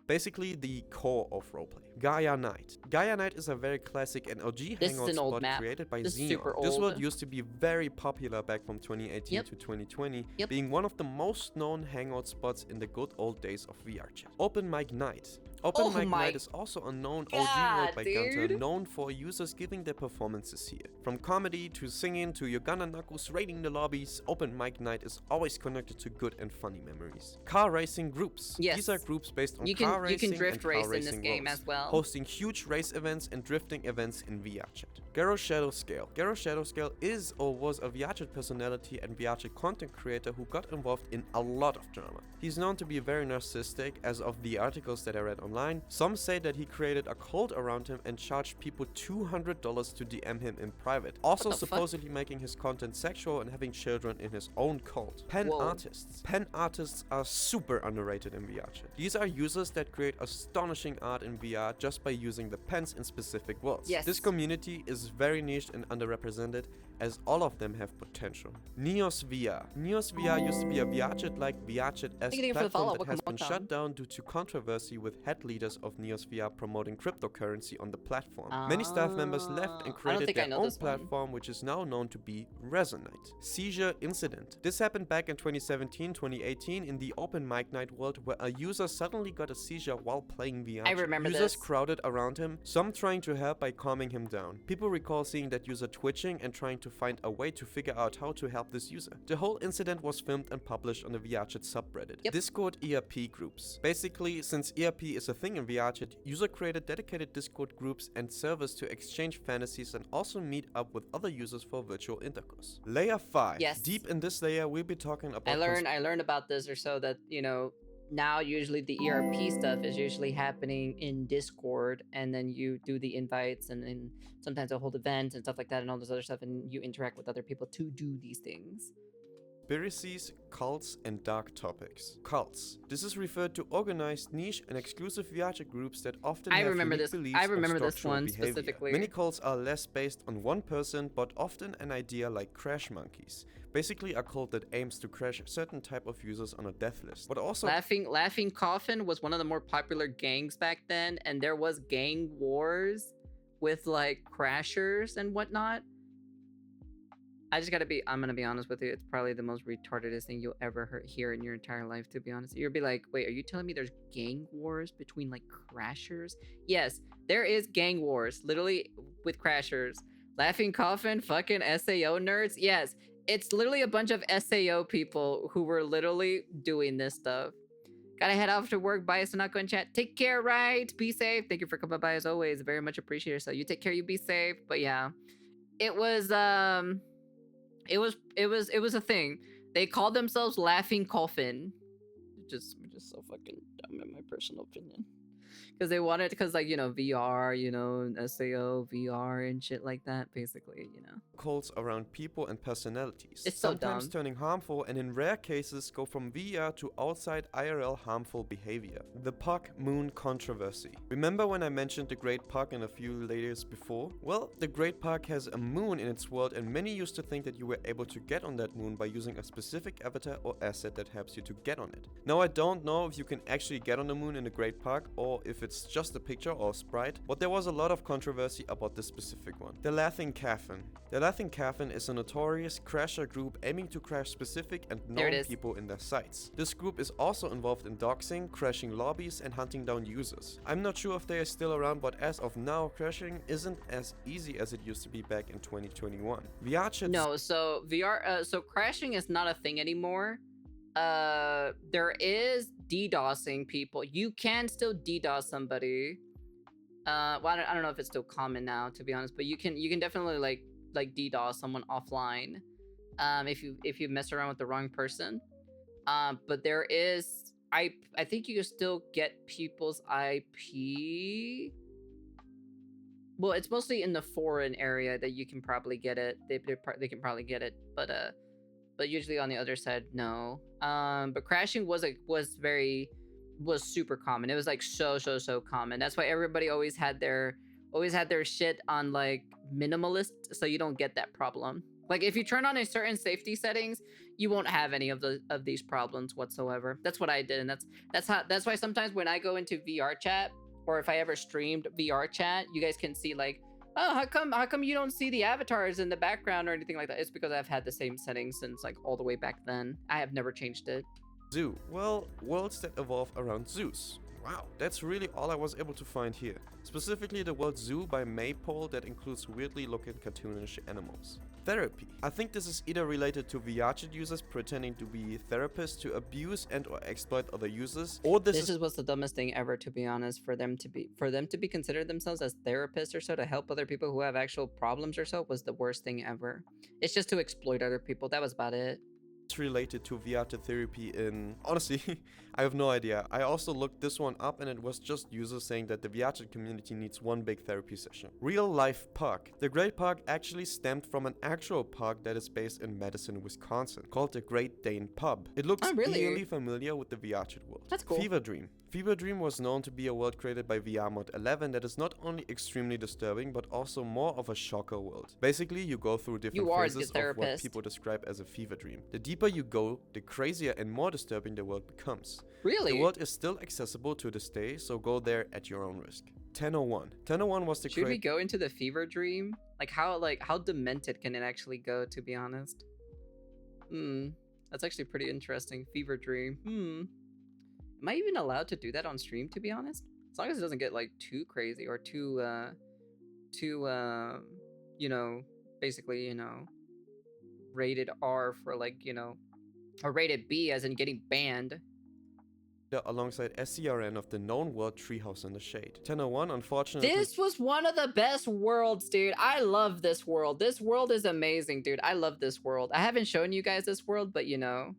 Speaker 2: Basically the core of roleplay. Gaia Night. Gaia Night is a very classic and OG hangout spot created by Xenon. This world used to be very popular back from 2018 to 2020, being one of the most known hangout spots in the good old days of VRChat. Open Mic Night. Open Mic Night is also a known OG world by Gunter, known for users giving their performances here. From comedy to singing to Uganda Knuckles raiding the lobbies, Open Mic Night is always connected to good and funny memories. Car racing groups. These are groups based on car racing.
Speaker 1: You can drift race in this game as well.
Speaker 2: Hosting huge race events and drifting events in VRChat. Garo Shadowscale. Garo Shadowscale is or was a VRChat personality and VRChat content creator who got involved in a lot of drama. He's known to be very narcissistic, as of the articles that I read online. Some say that he created a cult around him and charged people $200 to DM him in private. Also supposedly making his content sexual and having children in his own cult. Pen artists. Pen artists are super underrated in VRChat. These are users that create astonishing art in VR just by using the pens in specific worlds. This community is very niche and underrepresented, as all of them have potential. Neos VR. Neos VR used to be a VRChat-like VRChat-esque platform that has been shut down due to controversy with head leaders of Neos VR promoting cryptocurrency on the platform. Many staff members left and created their own platform, which is now known to be Resonite. Seizure Incident. This happened back in 2017-2018 in the Open Mic Night world, where a user suddenly got a seizure while playing VRChat.
Speaker 1: I remember
Speaker 2: Users crowded around him, some trying to help by calming him down. People recall seeing that user twitching and trying to find a way to figure out how to help this user. The whole incident was filmed and published on the VRChat subreddit. Discord ERP groups. Basically, since ERP is a thing in VRChat, user created dedicated Discord groups and servers to exchange fantasies and also meet up with other users for virtual intercourse. Layer 5. Deep in this layer, we'll be talking about...
Speaker 1: I learned about this, or so, that, you know, now usually the ERP stuff is usually happening in Discord, and then you do the invites, and then sometimes they'll hold events and stuff like that and all this other stuff, and you interact with other people to do these things.
Speaker 2: Conspiracies, cults, and dark topics. Cults. This is referred to organized, niche, and exclusive VRChat groups that often have unique beliefs
Speaker 1: I remember
Speaker 2: or
Speaker 1: this one
Speaker 2: behavior.
Speaker 1: specifically.
Speaker 2: Many cults are less based on one person, but often an idea like crash monkeys. Basically a cult that aims to crash a certain type of users on a death list. But also...
Speaker 1: Laughing Coffin was one of the more popular gangs back then, and there was gang wars with, like, crashers and whatnot. I'm gonna be honest with you, it's probably the most retardedest thing you'll ever hear in your entire life, to be honest. You'll be like, wait, are you telling me there's gang wars between, like, crashers? Yes, there is gang wars, literally, with crashers. Laughing Coffin, fucking SAO nerds? Yes, it's literally a bunch of SAO people who were literally doing this stuff. Gotta head off to work. Bye, Sonako and chat. Take care, right? Be safe. Thank you for coming by as always. Very much appreciated. So you take care, you be safe. But yeah, it was it was a thing. They called themselves Laughing Coffin. Just so fucking dumb in my personal opinion. Because they wanted, because like, you know, VR, you know, SAO, VR and shit like that, basically, you know.
Speaker 2: Calls around people and personalities.
Speaker 1: It's so
Speaker 2: sometimes
Speaker 1: dumb.
Speaker 2: turning harmful, and in rare cases go from VR to outside IRL harmful behavior. The Puck Moon controversy. Remember when I mentioned the Great Puck in a few layers before? Well, the Great Puck has a moon in its world, and many used to think that you were able to get on that moon by using a specific avatar or asset that helps you to get on it. Now I don't know if you can actually get on the moon in the Great Puck or if it's just a picture or a sprite, but there was a lot of controversy about this specific one. The Laughing Coffin. The Laughing Coffin is a notorious crasher group aiming to crash specific and known people in their sites. This group is also involved in doxing, crashing lobbies, and hunting down users. I'm not sure if they are still around, but as of now, crashing isn't as easy as it used to be back in 2021.
Speaker 1: No, so so crashing is not a thing anymore. There is DDoSing people. You can still DDoS somebody. Well, I don't know if it's still common now, to be honest, but you can definitely like DDoS someone offline, if you mess around with the wrong person. But there is, I think you can still get people's IP. Well, it's mostly in the foreign area that you can probably get it. They can probably get it, but usually on the other side, no. But crashing was super common. It was like so common. That's why everybody always had their shit on like minimalist, so you don't get that problem. Like if you turn on a certain safety settings, you won't have any of these problems whatsoever. That's what I did, and that's why sometimes when I go into VR chat, or if I ever streamed VR chat, you guys can see like, oh, how come you don't see the avatars in the background or anything like that? It's because I've had the same settings since like all the way back then. I have never changed it.
Speaker 2: Zoo. Well, worlds that evolve around zoos. Wow, that's really all I was able to find here. Specifically the world Zoo by Maypole that includes weirdly looking cartoonish animals. Therapy. I think this is either related to VRChat users pretending to be therapists to abuse and or exploit other users, or this is
Speaker 1: what's the dumbest thing ever, to be honest, for them to be considered themselves as therapists or so, to help other people who have actual problems or so, was the worst thing ever. It's just to exploit other people. That was about it.
Speaker 2: Related to VRChat therapy in... Honestly, I have no idea. I also looked this one up and it was just users saying that the VRChat community needs one big therapy session. Real life pug. The Great Pug actually stemmed from an actual pug that is based in Madison, Wisconsin, called the Great Dane Pub. It looks eerily familiar with the VRChat world.
Speaker 1: That's cool.
Speaker 2: Fever Dream. Fever Dream was known to be a world created by VRMod 11 that is not only extremely disturbing, but also more of a shocker world. Basically, you go through different phases of what people describe as a fever dream. The deeper you go, the crazier and more disturbing the world becomes.
Speaker 1: Really?
Speaker 2: The world is still accessible to this day, so go there at your own risk. 1001. 1001 was the
Speaker 1: Should we go into the fever dream? Like how demented can it actually go, to be honest? That's actually pretty interesting. Fever dream. Am I even allowed to do that on stream, to be honest? As long as it doesn't get like too crazy or too you know, basically, you know, rated R for like, you know, or rated B as in getting banned.
Speaker 2: Alongside SCRN of the known world Treehouse in the Shade. 1001, unfortunately...
Speaker 1: This was one of the best worlds, dude. I love this world. This world is amazing, dude. I love this world. I haven't shown you guys this world, but you know...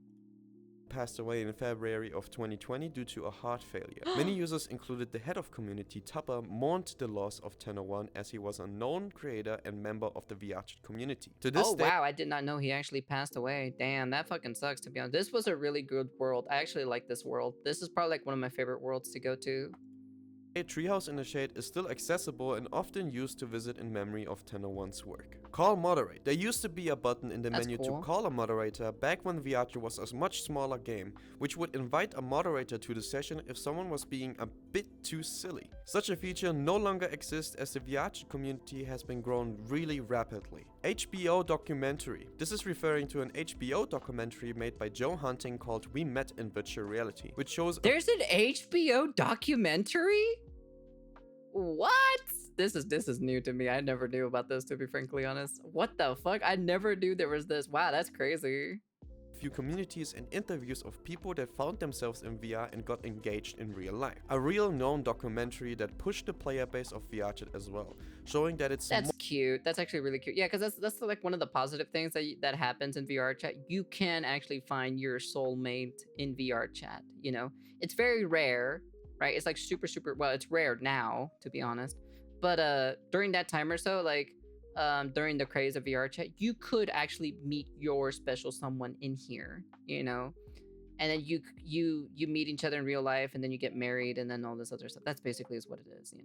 Speaker 2: passed away in February of 2020 due to a heart failure. Many users, included the head of community, Tupper, mourned the loss of 1001 as he was a known creator and member of the VRChat community. To this day,
Speaker 1: wow, I did not know he actually passed away. Damn, that fucking sucks, to be honest. This was a really good world. I actually like this world. This is probably like one of my favorite worlds to go to.
Speaker 2: Treehouse in the Shade is still accessible and often used to visit in memory of 1001's work. Call Moderate. There used to be a button in the menu to call a moderator back when VRChat was a much smaller game, which would invite a moderator to the session if someone was being a bit too silly. Such a feature no longer exists as the VRChat community has been grown really rapidly. HBO documentary. This is referring to an HBO documentary made by Joe Hunting called We Met in Virtual Reality, which shows...
Speaker 1: There's an HBO documentary? What? This is new to me. I never knew about this, to be frankly honest. What the fuck? I never knew there was this. Wow, that's crazy.
Speaker 2: few communities and interviews of people that found themselves in VR and got engaged in real life. A real known documentary that pushed the player base of VRChat as well, showing that it's
Speaker 1: cute. That's actually really cute. Yeah, because that's like one of the positive things that happens in VRChat. You can actually find your soulmate in VRChat. You know, it's very rare, right? It's like super well, it's rare now, to be honest. But during that time or so, like during the craze of VRChat, you could actually meet your special someone in here, you know, and then you meet each other in real life, and then you get married, and then all this other stuff. That's basically is what it is, you know.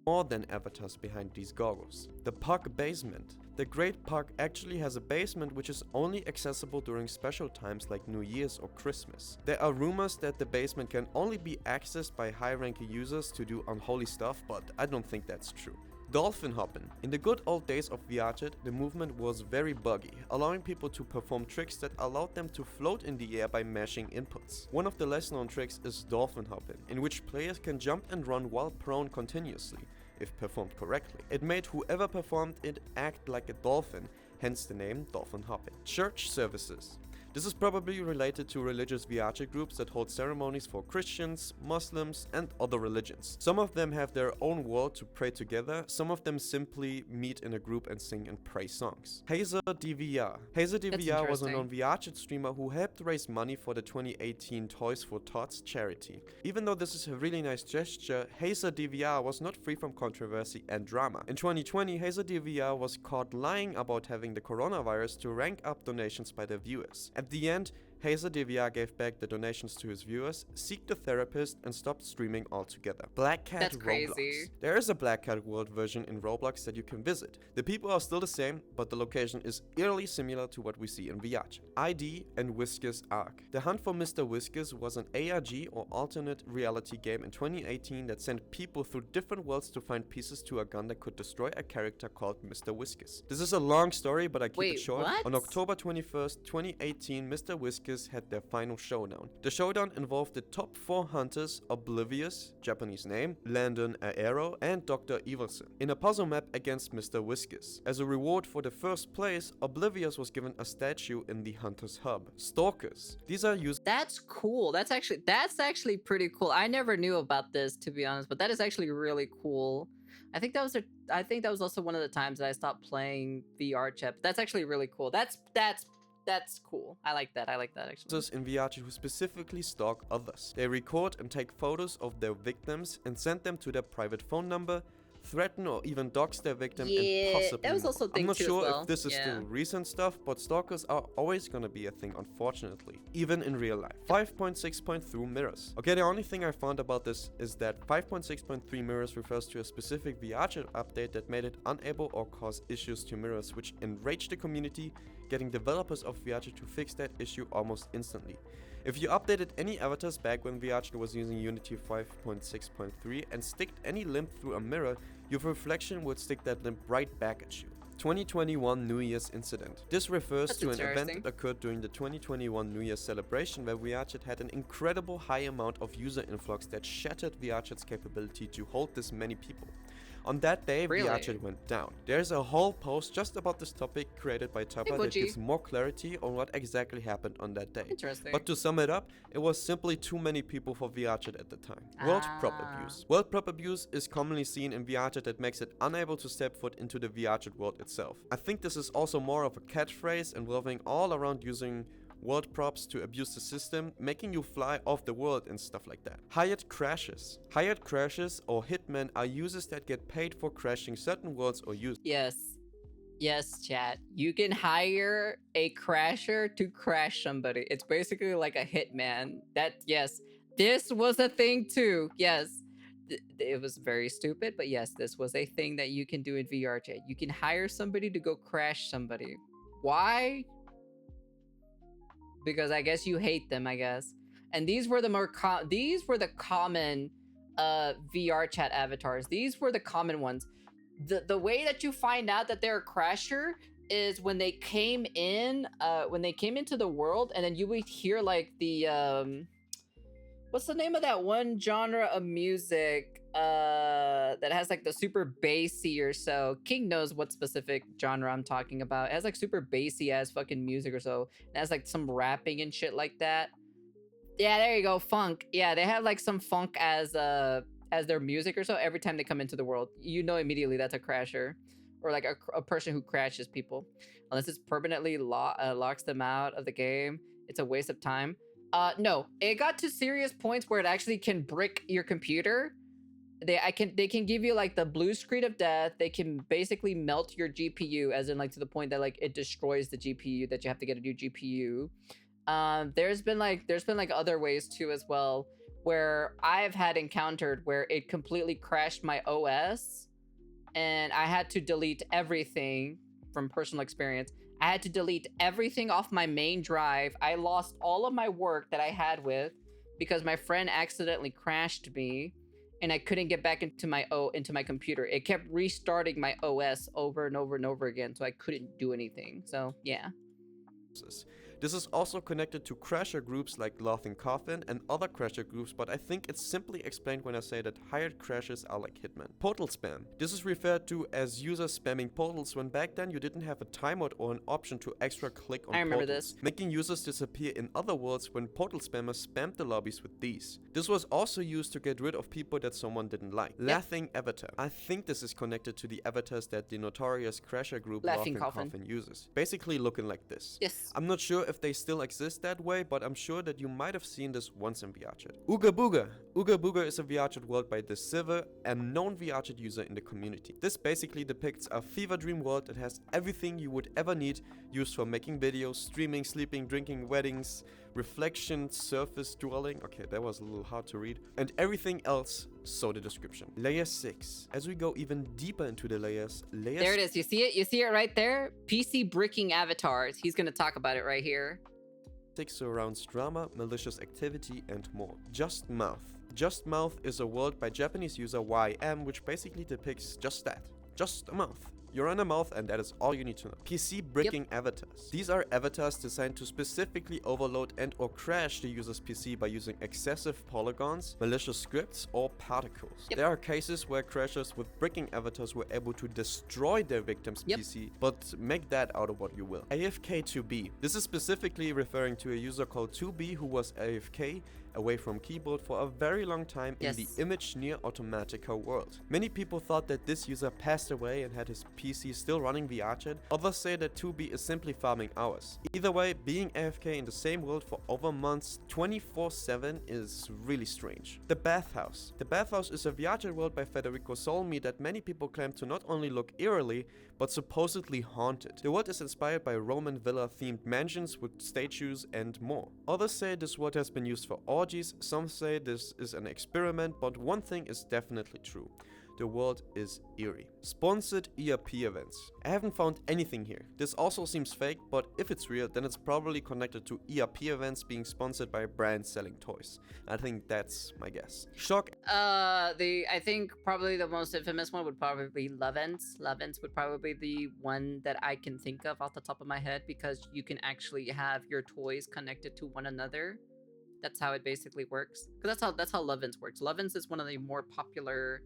Speaker 2: More than avatars behind these goggles. The Puck Basement. The Great Puck actually has a basement which is only accessible during special times like New Year's or Christmas. There are rumors that the basement can only be accessed by high-ranking users to do unholy stuff, but I don't think that's true. Dolphin hopping. In the good old days of VRChat, the movement was very buggy, allowing people to perform tricks that allowed them to float in the air by mashing inputs. One of the less known tricks is dolphin hopping, in which players can jump and run while prone continuously, if performed correctly. It made whoever performed it act like a dolphin, hence the name dolphin hopping. Church services. This is probably related to religious VRChat groups that hold ceremonies for Christians, Muslims, and other religions. Some of them have their own world to pray together, some of them simply meet in a group and sing and pray songs. Hazer DVR. Hazer DVR was a known VRChat streamer who helped raise money for the 2018 Toys for Tots charity. Even though this is a really nice gesture, Hazer DVR was not free from controversy and drama. In 2020, Hazer DVR was caught lying about having the coronavirus to rank up donations by their viewers. At the end, Hazer DVR gave back the donations to his viewers, seeked a therapist, and stopped streaming altogether. Black Cat
Speaker 1: That's
Speaker 2: Roblox.
Speaker 1: Crazy.
Speaker 2: There is a Black Cat World version in Roblox that you can visit. The people are still the same, but the location is eerily similar to what we see in VRChat. ID and Whiskers Arc. The Hunt for Mr. Whiskers was an ARG or alternate reality game in 2018 that sent people through different worlds to find pieces to a gun that could destroy a character called Mr. Whiskers. This is a long story, but I keep it short.
Speaker 1: What?
Speaker 2: On October 21st, 2018, Mr. Whiskers had their final showdown. The showdown involved the top 4 hunters, Oblivious, Japanese name, Landon Aero, and Dr. Evilson, in a puzzle map against Mr. Whiskers. As a reward for the first place, Oblivious was given a statue in the Hunter's Hub. Stalkers. These are used.
Speaker 1: That's cool. That's actually pretty cool. I never knew about this, to be honest, but that is actually really cool. I think that was also one of the times that I stopped playing VRChat. That's actually really cool. That's cool. I like that actually.
Speaker 2: In VRChat who specifically stalk others. They record and take photos of their victims and send them to their private phone number, threaten or even dox their victim, and possibly
Speaker 1: that was also a thing.
Speaker 2: I'm not
Speaker 1: too
Speaker 2: sure
Speaker 1: as well.
Speaker 2: if this is still recent stuff, but stalkers are always gonna be a thing, unfortunately, even in real life. 5.6.3 mirrors. Okay, the only thing I found about this is that 5.6.3 mirrors refers to a specific VRChat update that made it unable or caused issues to mirrors, which enraged the community, getting developers of VRChat to fix that issue almost instantly. If you updated any avatars back when VRChat was using Unity 5.6.3 and sticked any limb through a mirror, your reflection would stick that limb right back at you. 2021 New Year's incident. This refers to an event that occurred during the 2021 New Year's celebration where VRChat had an incredible high amount of user influx that shattered VRChat's capability to hold this many people. On that day, VRChat went down. There's a whole post just about this topic created by Tupper that gives more clarity on what exactly happened on that day.
Speaker 1: Interesting.
Speaker 2: But to sum it up, it was simply too many people for VRChat at the time. World prop abuse. World prop abuse is commonly seen in VRChat that makes it unable to step foot into the VRChat world itself. I think this is also more of a catchphrase involving all around using world props to abuse the system, making you fly off the world and stuff like that. Hired crashes. Hired crashes or hitmen are users that get paid for crashing certain worlds or users.
Speaker 1: Yes, chat. You can hire a crasher to crash somebody. It's basically like a hitman. This was a thing too. Yes. It was very stupid, but yes, this was a thing that you can do in VRChat. You can hire somebody to go crash somebody. Why? Because I guess you hate them, I guess. And these were the common VRChat avatars. These were the common ones. The way that you find out that they're a crasher is when they came into the world, and then you would hear like the what's the name of that one genre of music? that has like the super bassy or so. King knows what specific genre I'm talking about. It has like super bassy ass fucking music or so. It has like some rapping and shit like that. Yeah, there you go, funk. Yeah, they have like some funk as their music or so every time they come into the world. You know immediately that's a crasher, or like a person who crashes people, unless it's permanently locks them out of the game. It's a waste of time. No, it got to serious points where it actually can brick your computer. They can give you like the blue screen of death. They can basically melt your GPU, as in like to the point that like it destroys the GPU, that you have to get a new GPU. There's been like other ways too as well, where I've had encountered where it completely crashed my OS, and I had to delete everything from personal experience. I had to delete everything off my main drive. I lost all of my work that I had with because my friend accidentally crashed me, and I couldn't get back into my computer. It kept restarting my OS over and over and over again, so I couldn't do anything. So yeah.
Speaker 2: This is also connected to crasher groups like Laughing Coffin and other crasher groups, but I think it's simply explained when I say that hired crashers are like hitmen. Portal spam. This is referred to as users spamming portals when back then you didn't have a timeout or an option to extra click on portals, making users disappear in other worlds when portal spammers spammed the lobbies with these. This was also used to get rid of people that someone didn't like. Laughing Avatar. I think this is connected to the avatars that the notorious crasher group Laughing Coffin uses. Basically looking like this.
Speaker 1: Yes.
Speaker 2: I'm not sure if they still exist that way, but I'm sure that you might have seen this once in VRChat. Ooga Booga. Ooga Booga is a VRChat world by this Silver, a known VRChat user in the community. This basically depicts a fever dream world that has everything you would ever need, used for making videos, streaming, sleeping, drinking, weddings, reflection, surface dwelling, okay, that was a little hard to read, and everything else, so the description. Layer 6. As we go even deeper into the layers,
Speaker 1: there it is, you see it? You see it right there? PC bricking avatars. He's gonna talk about it right here.
Speaker 2: 6 surrounds drama, malicious activity, and more. Just Mouth. Just Mouth is a world by Japanese user YM, which basically depicts just that. Just a mouth. You're on a mouth, and that is all you need to know. PC bricking avatars. These are avatars designed to specifically overload and or crash the user's PC by using excessive polygons, malicious scripts, or particles. There are cases where crashers with bricking avatars were able to destroy their victim's PC, but make that out of what you will. AFK2B. This is specifically referring to a user called 2B who was AFK away from keyboard for a very long time in the Image Near Automatica world. Many people thought that this user passed away and had his PC still running VRChat. Others say that 2B is simply farming hours. Either way, being AFK in the same world for over months 24/7 is really strange. The Bathhouse. The Bathhouse is a VRChat world by Federico Solmi that many people claim to not only look eerily, but supposedly haunted. The world is inspired by Roman villa themed mansions with statues and more. Others say this world has been used for orgies, some say this is an experiment, but one thing is definitely true. The world is eerie. Sponsored ERP events. I haven't found anything here. This also seems fake, but if it's real, then it's probably connected to ERP events being sponsored by brands selling toys. I think that's my guess. Shock.
Speaker 1: I think probably the most infamous one would probably be Lovens. Lovens would probably be the one that I can think of off the top of my head, because you can actually have your toys connected to one another. That's how it basically works. Because that's how Lovens works. Lovens is one of the more popular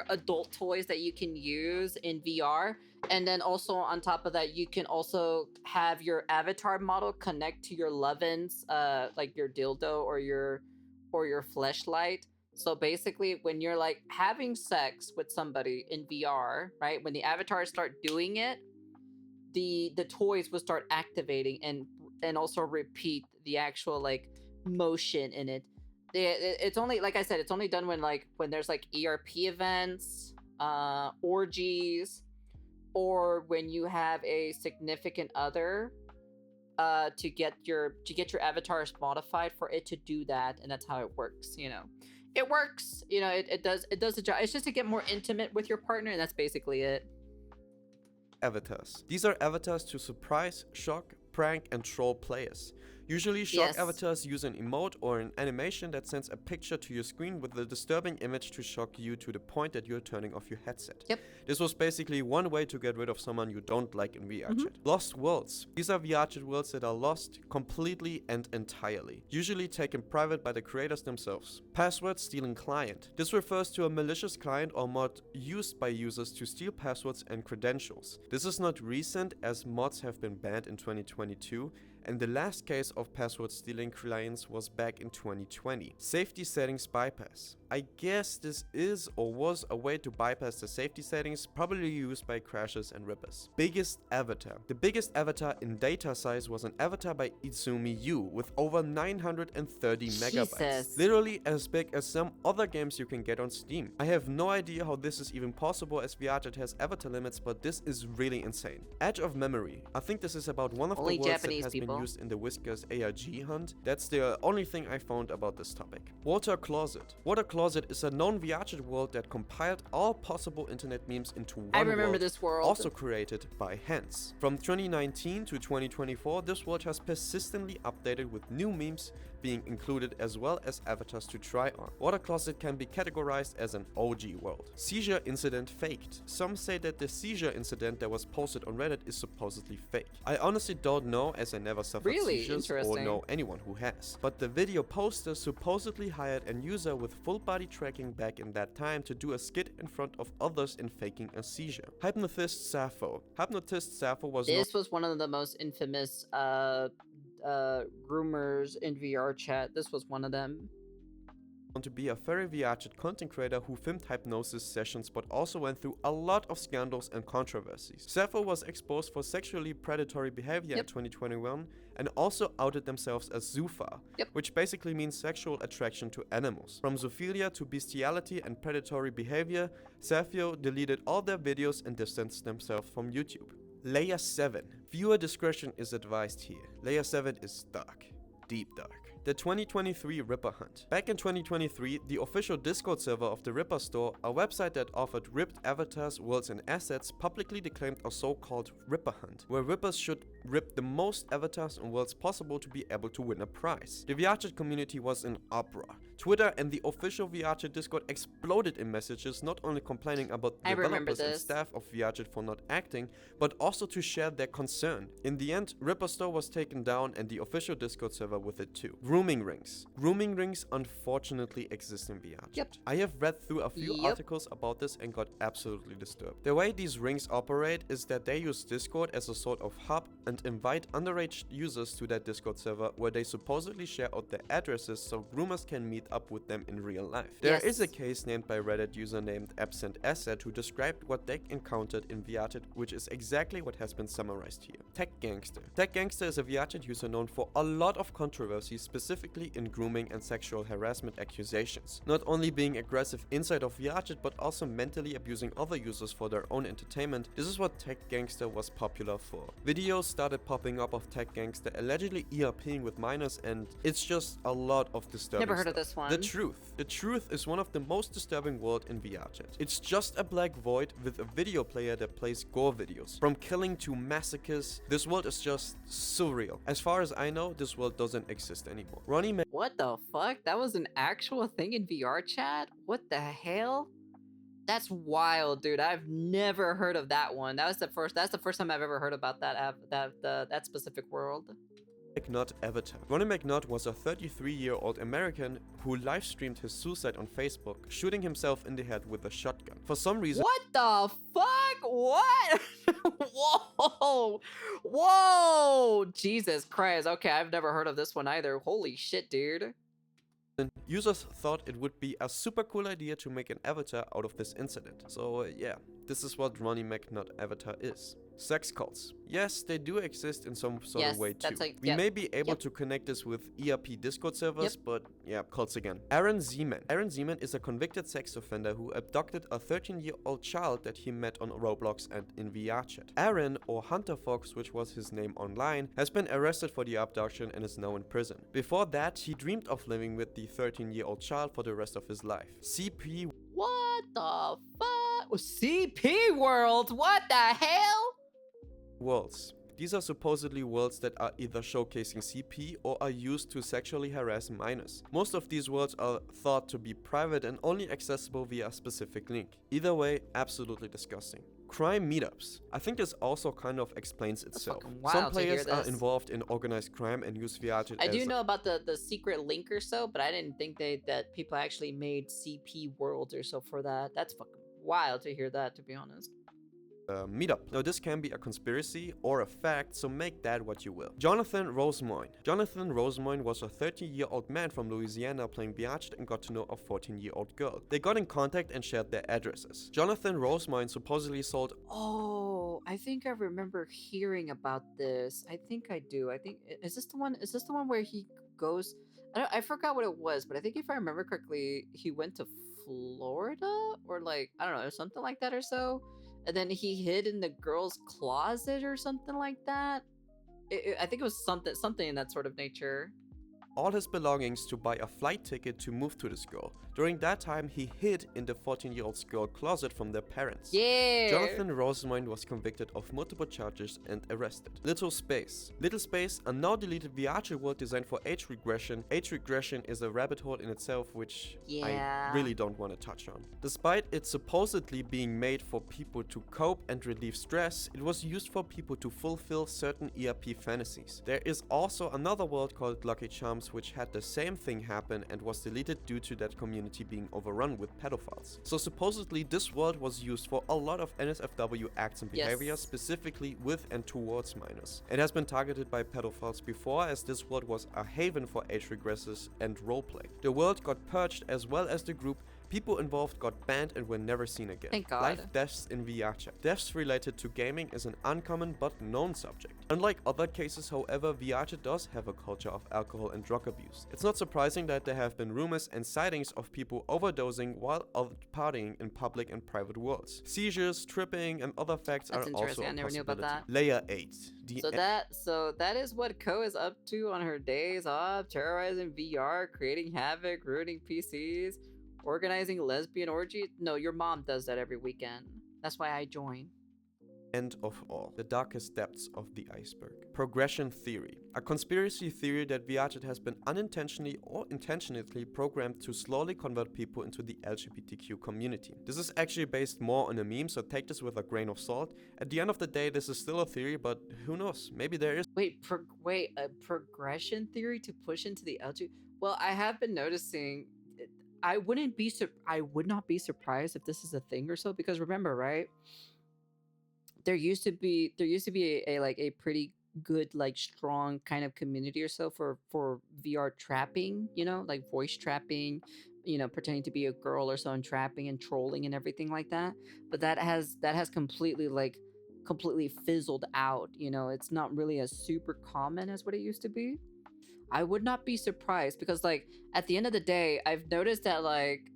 Speaker 1: adult toys that you can use in VR. And then also on top of that, you can also have your avatar model connect to your Lovens, like your dildo or your fleshlight. So basically, when you're like having sex with somebody in VR, right? When the avatars start doing it, the toys will start activating and also repeat the actual like motion in it. It's only, like I said, it's only done when there's like ERP events, orgies, or when you have a significant other to get your avatars modified for it to do that. And that's how it works. It works, it does the job. It's just to get more intimate with your partner, and that's basically it.
Speaker 2: Avatars. These are avatars to surprise, shock, prank, and troll players. Usually, shock avatars use an emote or an animation that sends a picture to your screen with a disturbing image to shock you to the point that you're turning off your headset. This was basically one way to get rid of someone you don't like in VRChat. Lost worlds. These are VRChat worlds that are lost completely and entirely, usually taken private by the creators themselves. Password stealing client. This refers to a malicious client or mod used by users to steal passwords and credentials. This is not recent, as mods have been banned in 2022, and the last case of password stealing clients was back in 2020. Safety settings bypass. I guess this is or was a way to bypass the safety settings probably used by crashers and rippers. Biggest avatar. The biggest avatar in data size was an avatar by Izumi Yu with over 930 megabytes. Literally as big as some other games you can get on Steam. I have no idea how this is even possible, as VRChat has avatar limits, but this is really insane. Edge of memory. I think this is about one of the worlds that has been used in the Whiskers ARG hunt. That's the only thing I found about this topic. Water Closet. Water Closet is a known VRChat world that compiled all possible internet memes into one world. I remember this world. Also created by hands. From 2019 to 2024, this world has persistently updated with new memes being included as well as avatars to try on. Water Closet can be categorized as an OG world. Seizure incident faked. Some say that the seizure incident that was posted on Reddit is supposedly fake. I honestly don't know, as I never suffered seizures or know anyone who has. But the video poster supposedly hired a user with full body tracking back in that time to do a skit in front of others in faking a seizure. Hypnotist Sappho. Hypnotist Sappho was
Speaker 1: was one of the most infamous rumors in VRChat. This was one of them.
Speaker 2: To be a very VRChat content creator who filmed hypnosis sessions but also went through a lot of scandals and controversies. Sappho was exposed for sexually predatory behavior in 2021 and also outed themselves as Zoophile, which basically means sexual attraction to animals. From zoophilia to bestiality and predatory behavior, Sappho deleted all their videos and distanced themselves from YouTube. Layer 7. Viewer discretion is advised here. Layer 7 is dark. Deep dark. The 2023 Ripper Hunt. Back in 2023, the official Discord server of the Ripper store, a website that offered ripped avatars, worlds and assets, publicly declaimed a so-called Ripper Hunt, where rippers should rip the most avatars and worlds possible to be able to win a prize. The VRChat community was in uproar. Twitter and the official VRChat Discord exploded in messages, not only complaining about developers and staff of VRChat for not acting, but also to share their concern. In the end, Ripper Store was taken down and the official Discord server with it too. Grooming rings. Grooming rings unfortunately exist in VRChat. I have read through a few articles about this and got absolutely disturbed. The way these rings operate is that they use Discord as a sort of hub and invite underage users to that Discord server, where they supposedly share out their addresses so groomers can meet up with them in real life. There is a case named by Reddit user named Absent Asset who described what they encountered in VRChat, which is exactly what has been summarized here. Tech Gangster. Tech Gangster is a VRChat user known for a lot of controversies, specifically in grooming and sexual harassment accusations. Not only being aggressive inside of VRChat, but also mentally abusing other users for their own entertainment. This is what Tech Gangster was popular for. Videos started popping up of Tech Gangster allegedly ERPing with minors, and it's just a lot of disturbing
Speaker 1: Never heard of this one.
Speaker 2: The Truth. The Truth is one of the most disturbing world in VRChat. It's just a black void with a video player that plays gore videos. From killing to massacres, this world is just surreal. As far as I know, this world doesn't exist anymore.
Speaker 1: What the fuck? That was an actual thing in VRChat? What the hell? That's wild, dude. I've never heard of that one. That's the first time I've ever heard about that specific world.
Speaker 2: McNutt avatar. Ronnie McNutt was a 33-year-old American who live-streamed his suicide on Facebook, shooting himself in the head with a shotgun. For some reason—
Speaker 1: What the fuck? What? Whoa! Whoa! Jesus Christ. Okay, I've never heard of this one either. Holy shit, dude.
Speaker 2: Users thought it would be a super cool idea to make an avatar out of this incident. So yeah, this is what Ronnie McNutt avatar is. Sex cults. Yes, they do exist in some sort of way too. We may be able to connect this with ERP Discord servers, but yeah, cults again. Aaron Zeman. Aaron Zeman is a convicted sex offender who abducted a 13-year-old child that he met on Roblox and in VRChat. Aaron, or Hunter Fox, which was his name online, has been arrested for the abduction and is now in prison. Before that, he dreamed of living with the 13-year-old child for the rest of his life. CP.
Speaker 1: What the fuck? CP World? What the hell?
Speaker 2: Worlds. These are supposedly worlds that are either showcasing CP or are used to sexually harass minors. Most of these worlds are thought to be private and only accessible via a specific link. Either way, absolutely disgusting. Crime meetups. I think this also kind of explains itself. Some players are involved in organized crime and use VRChat
Speaker 1: I do know about the secret link or so, but I didn't think that people actually made CP worlds or so for that. That's fucking wild to hear that, to be honest.
Speaker 2: Meetup. Now this can be a conspiracy or a fact, so make that what you will. Jonathan Rosemoyne. Jonathan Rosemoyne was a 30-year-old man from Louisiana playing VRChat and got to know a 14-year-old girl. They got in contact and shared their addresses. Jonathan Rosemoyne supposedly sold...
Speaker 1: Oh, I think I remember hearing about this. I think I do. I think... Is this the one where he goes... I forgot what it was, but I think if I remember correctly, he went to Florida? Or like, I don't know, something like that or so? And then he hid in the girl's closet or something like that. I think it was something in that sort of nature.
Speaker 2: All his belongings to buy a flight ticket to move to this girl. During that time, he hid in the 14-year-old girl's closet from their parents.
Speaker 1: Yeah.
Speaker 2: Jonathan Rosemoyne was convicted of multiple charges and arrested. Little Space, a now deleted VRChat world designed for age regression. Age regression is a rabbit hole in itself, which I really don't want to touch on. Despite it supposedly being made for people to cope and relieve stress, it was used for people to fulfill certain ERP fantasies. There is also another world called Lucky Charms, which had the same thing happen and was deleted due to that community being overrun with pedophiles. So supposedly this world was used for a lot of NSFW acts and behavior, specifically with and towards minors. It has been targeted by pedophiles before, as this world was a haven for age regressors and roleplay. The world got purged as well as the group. People involved got banned and were never seen again.
Speaker 1: Thank God.
Speaker 2: Life deaths in VRChat. Deaths related to gaming is an uncommon but known subject. Unlike other cases, however, VRChat does have a culture of alcohol and drug abuse. It's not surprising that there have been rumors and sightings of people overdosing while partying in public and private worlds. Seizures, tripping, and other facts are also a
Speaker 1: I never knew about that.
Speaker 2: Layer 8.
Speaker 1: So that is what Ko is up to on her days off, terrorizing VR, creating havoc, ruining PCs, organizing lesbian orgies. No, your mom does that every weekend. That's why I join.
Speaker 2: End of all. The darkest depths of the iceberg. Progression theory. A conspiracy theory that VRChat has been unintentionally or intentionally programmed to slowly convert people into the LGBTQ community. This is actually based more on a meme, so take this with a grain of salt. At the end of the day, this is still a theory, but who knows? Maybe there is...
Speaker 1: Wait, a progression theory to push into the LGBT... Well, I have been noticing... I would not be surprised if this is a thing or so, because remember, right? There used to be a pretty good, like, strong kind of community or so for VR trapping, you know, like voice trapping, you know, pretending to be a girl or so and trapping and trolling and everything like that. But that has completely fizzled out, you know. It's not really as super common as what it used to be. I would not be surprised, because like at the end of the day, I've noticed that like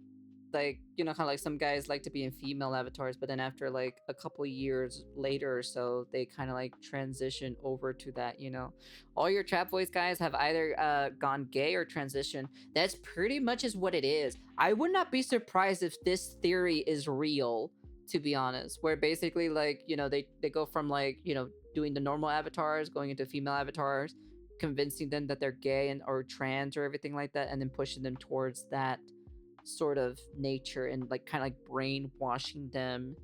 Speaker 1: you know, kind of like some guys like to be in female avatars, but then after like a couple years later or so, they kind of like transition over to that, you know. All your trap voice guys have either gone gay or transition. That's pretty much is what it is. I would not be surprised if this theory is real, to be honest, where basically like, you know, they go from like, you know, doing the normal avatars, going into female avatars, convincing them that they're gay and or trans or everything like that, and then pushing them towards that sort of nature and like kind of like brainwashing them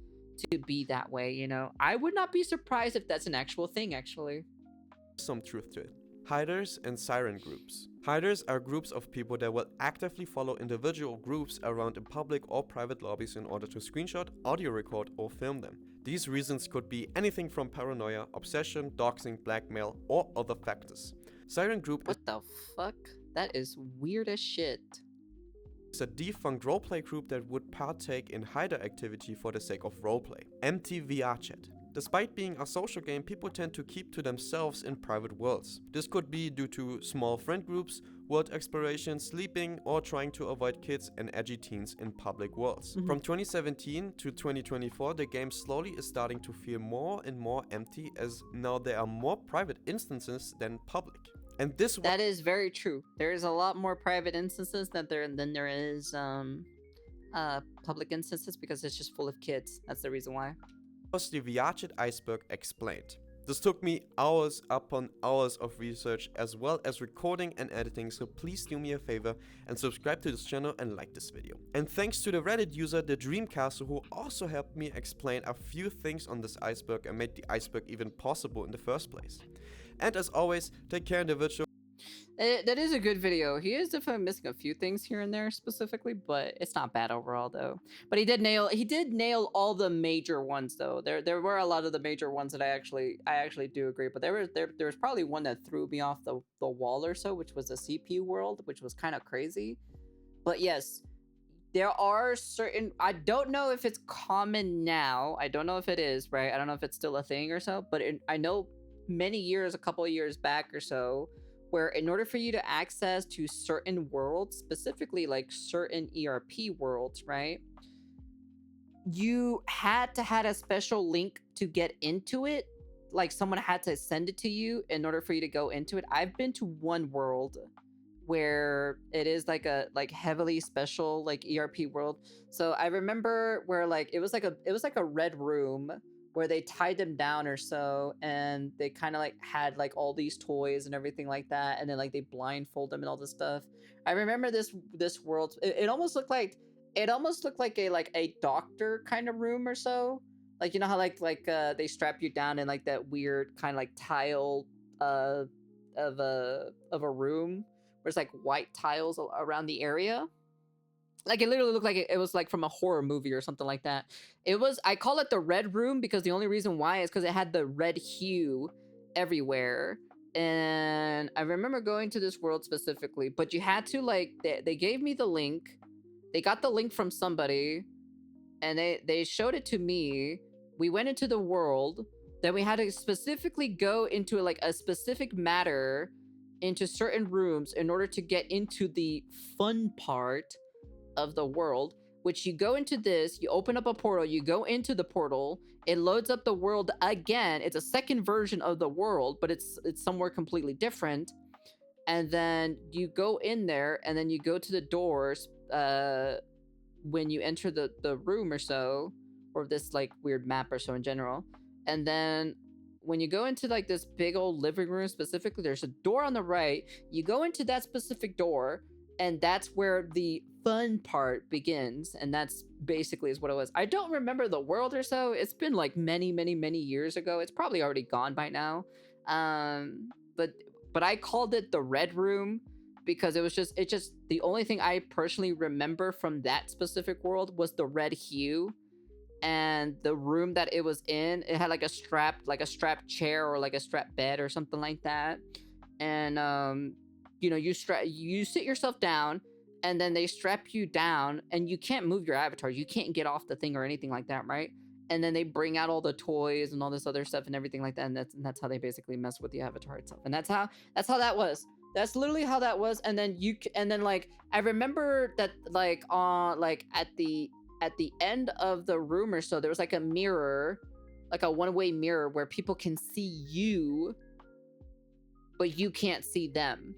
Speaker 1: to be that way, you know. I would not be surprised if that's an actual thing, actually.
Speaker 2: Some truth to it. Hiders and siren groups. Hiders are groups of people that will actively follow individual groups around in public or private lobbies in order to screenshot, audio record, or film them. These reasons could be anything from paranoia, obsession, doxing, blackmail, or other factors. Siren Group
Speaker 1: What the fuck? That is weird as shit.
Speaker 2: Is a defunct roleplay group that would partake in hider activity for the sake of roleplay. Empty VRChat. Despite being a social game, people tend to keep to themselves in private worlds. This could be due to small friend groups, world exploration, sleeping, or trying to avoid kids and edgy teens in public worlds. From 2017 to 2024, the game slowly is starting to feel more and more empty, as now there are more private instances than public. And
Speaker 1: that is very true. There is a lot more private instances than there is public instances, because it's just full of kids. That's the reason why.
Speaker 2: Was the VRChat Iceberg explained. This took me hours upon hours of research as well as recording and editing, so please do me a favor and subscribe to this channel and like this video. And thanks to the Reddit user the Dreamcastle, who also helped me explain a few things on this iceberg and made the iceberg even possible in the first place. And as always, take care in the virtual.
Speaker 1: That is a good video. He is definitely missing a few things here and there specifically, but it's not bad overall though. But he did nail all the major ones though. There were a lot of the major ones that I actually do agree. But there was probably one that threw me off the wall or so, which was the CPU world, which was kind of crazy. But yes, there are certain, I don't know if it's common now. I don't know if it is, right? I don't know if it's still a thing or so, but I know many years, a couple of years back or so, where in order for you to access to certain worlds, specifically like certain ERP worlds, right, you had to have a special link to get into it. Like someone had to send it to you in order for you to go into it. I've been to one world where it is like a heavily special like ERP world. So I remember where like it was like a red room where they tied them down or so, and they kind of like had like all these toys and everything like that, and then like they blindfold them and all this stuff. I remember this world. It almost looked like a doctor kind of room or so. Like, you know how like they strap you down in like that weird kind of like tile of a room where it's like white tiles around the area. Like it literally looked like it was like from a horror movie or something like that. I call it the red room because the only reason why is because it had the red hue everywhere. And I remember going to this world specifically, but you had to like, they gave me the link. They got the link from somebody and they showed it to me. We went into the world. Then we had to specifically go into like a specific matter into certain rooms in order to get into the fun part of the world, which you go into this, you open up a portal, you go into the portal, it loads up the world again. It's a second version of the world, but it's somewhere completely different. And then you go in there, and then you go to the doors when you enter the room or so, or this like weird map or so in general. And then when you go into like this big old living room specifically, there's a door on the right. You go into that specific door, and that's where the fun part begins, and that's basically is what it was. I don't remember the world or so. It's been like many years ago. It's probably already gone by now. But I called it the red room because it's just the only thing I personally remember from that specific world was the red hue. And the room that it was in, it had like a strapped chair or like a strapped bed or something like that. And you know, you sit yourself down, and then they strap you down, and you can't move your avatar. You can't get off the thing or anything like that, right? And then they bring out all the toys and all this other stuff and everything like that, and that's how they basically mess with the avatar itself. And that's how that was. That's literally how that was. And then like I remember that like at the end of the room or so, there was like a mirror, like a one-way mirror where people can see you, but you can't see them.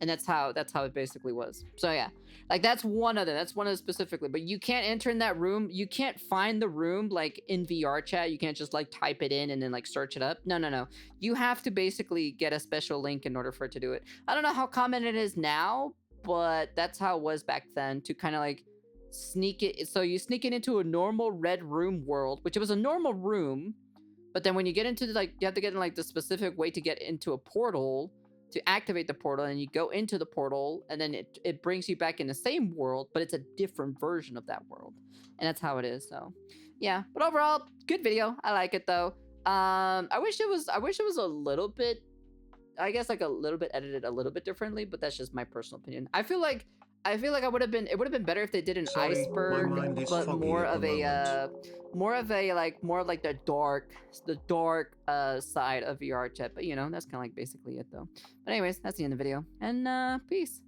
Speaker 1: And that's how it basically was. So yeah, like that's one of them specifically, but you can't enter in that room. You can't find the room like in VR chat. You can't just like type it in and then like search it up. No. You have to basically get a special link in order for it to do it. I don't know how common it is now, but that's how it was back then, to kind of like sneak it. So you sneak it into a normal red room world, which it was a normal room. But then when you get into like, you have to get in like the specific way to get into a portal to activate the portal, and you go into the portal, and then it brings you back in the same world, but it's a different version of that world. And that's how it is. So yeah, but overall, good video. I like it though. I wish it was a little bit, I guess like a little bit edited a little bit differently, but that's just my personal opinion. I feel like it would have been better if they did an iceberg, but more of like the dark side of VR chat. But you know, that's kind of like basically it though. But anyways, that's the end of the video, and peace.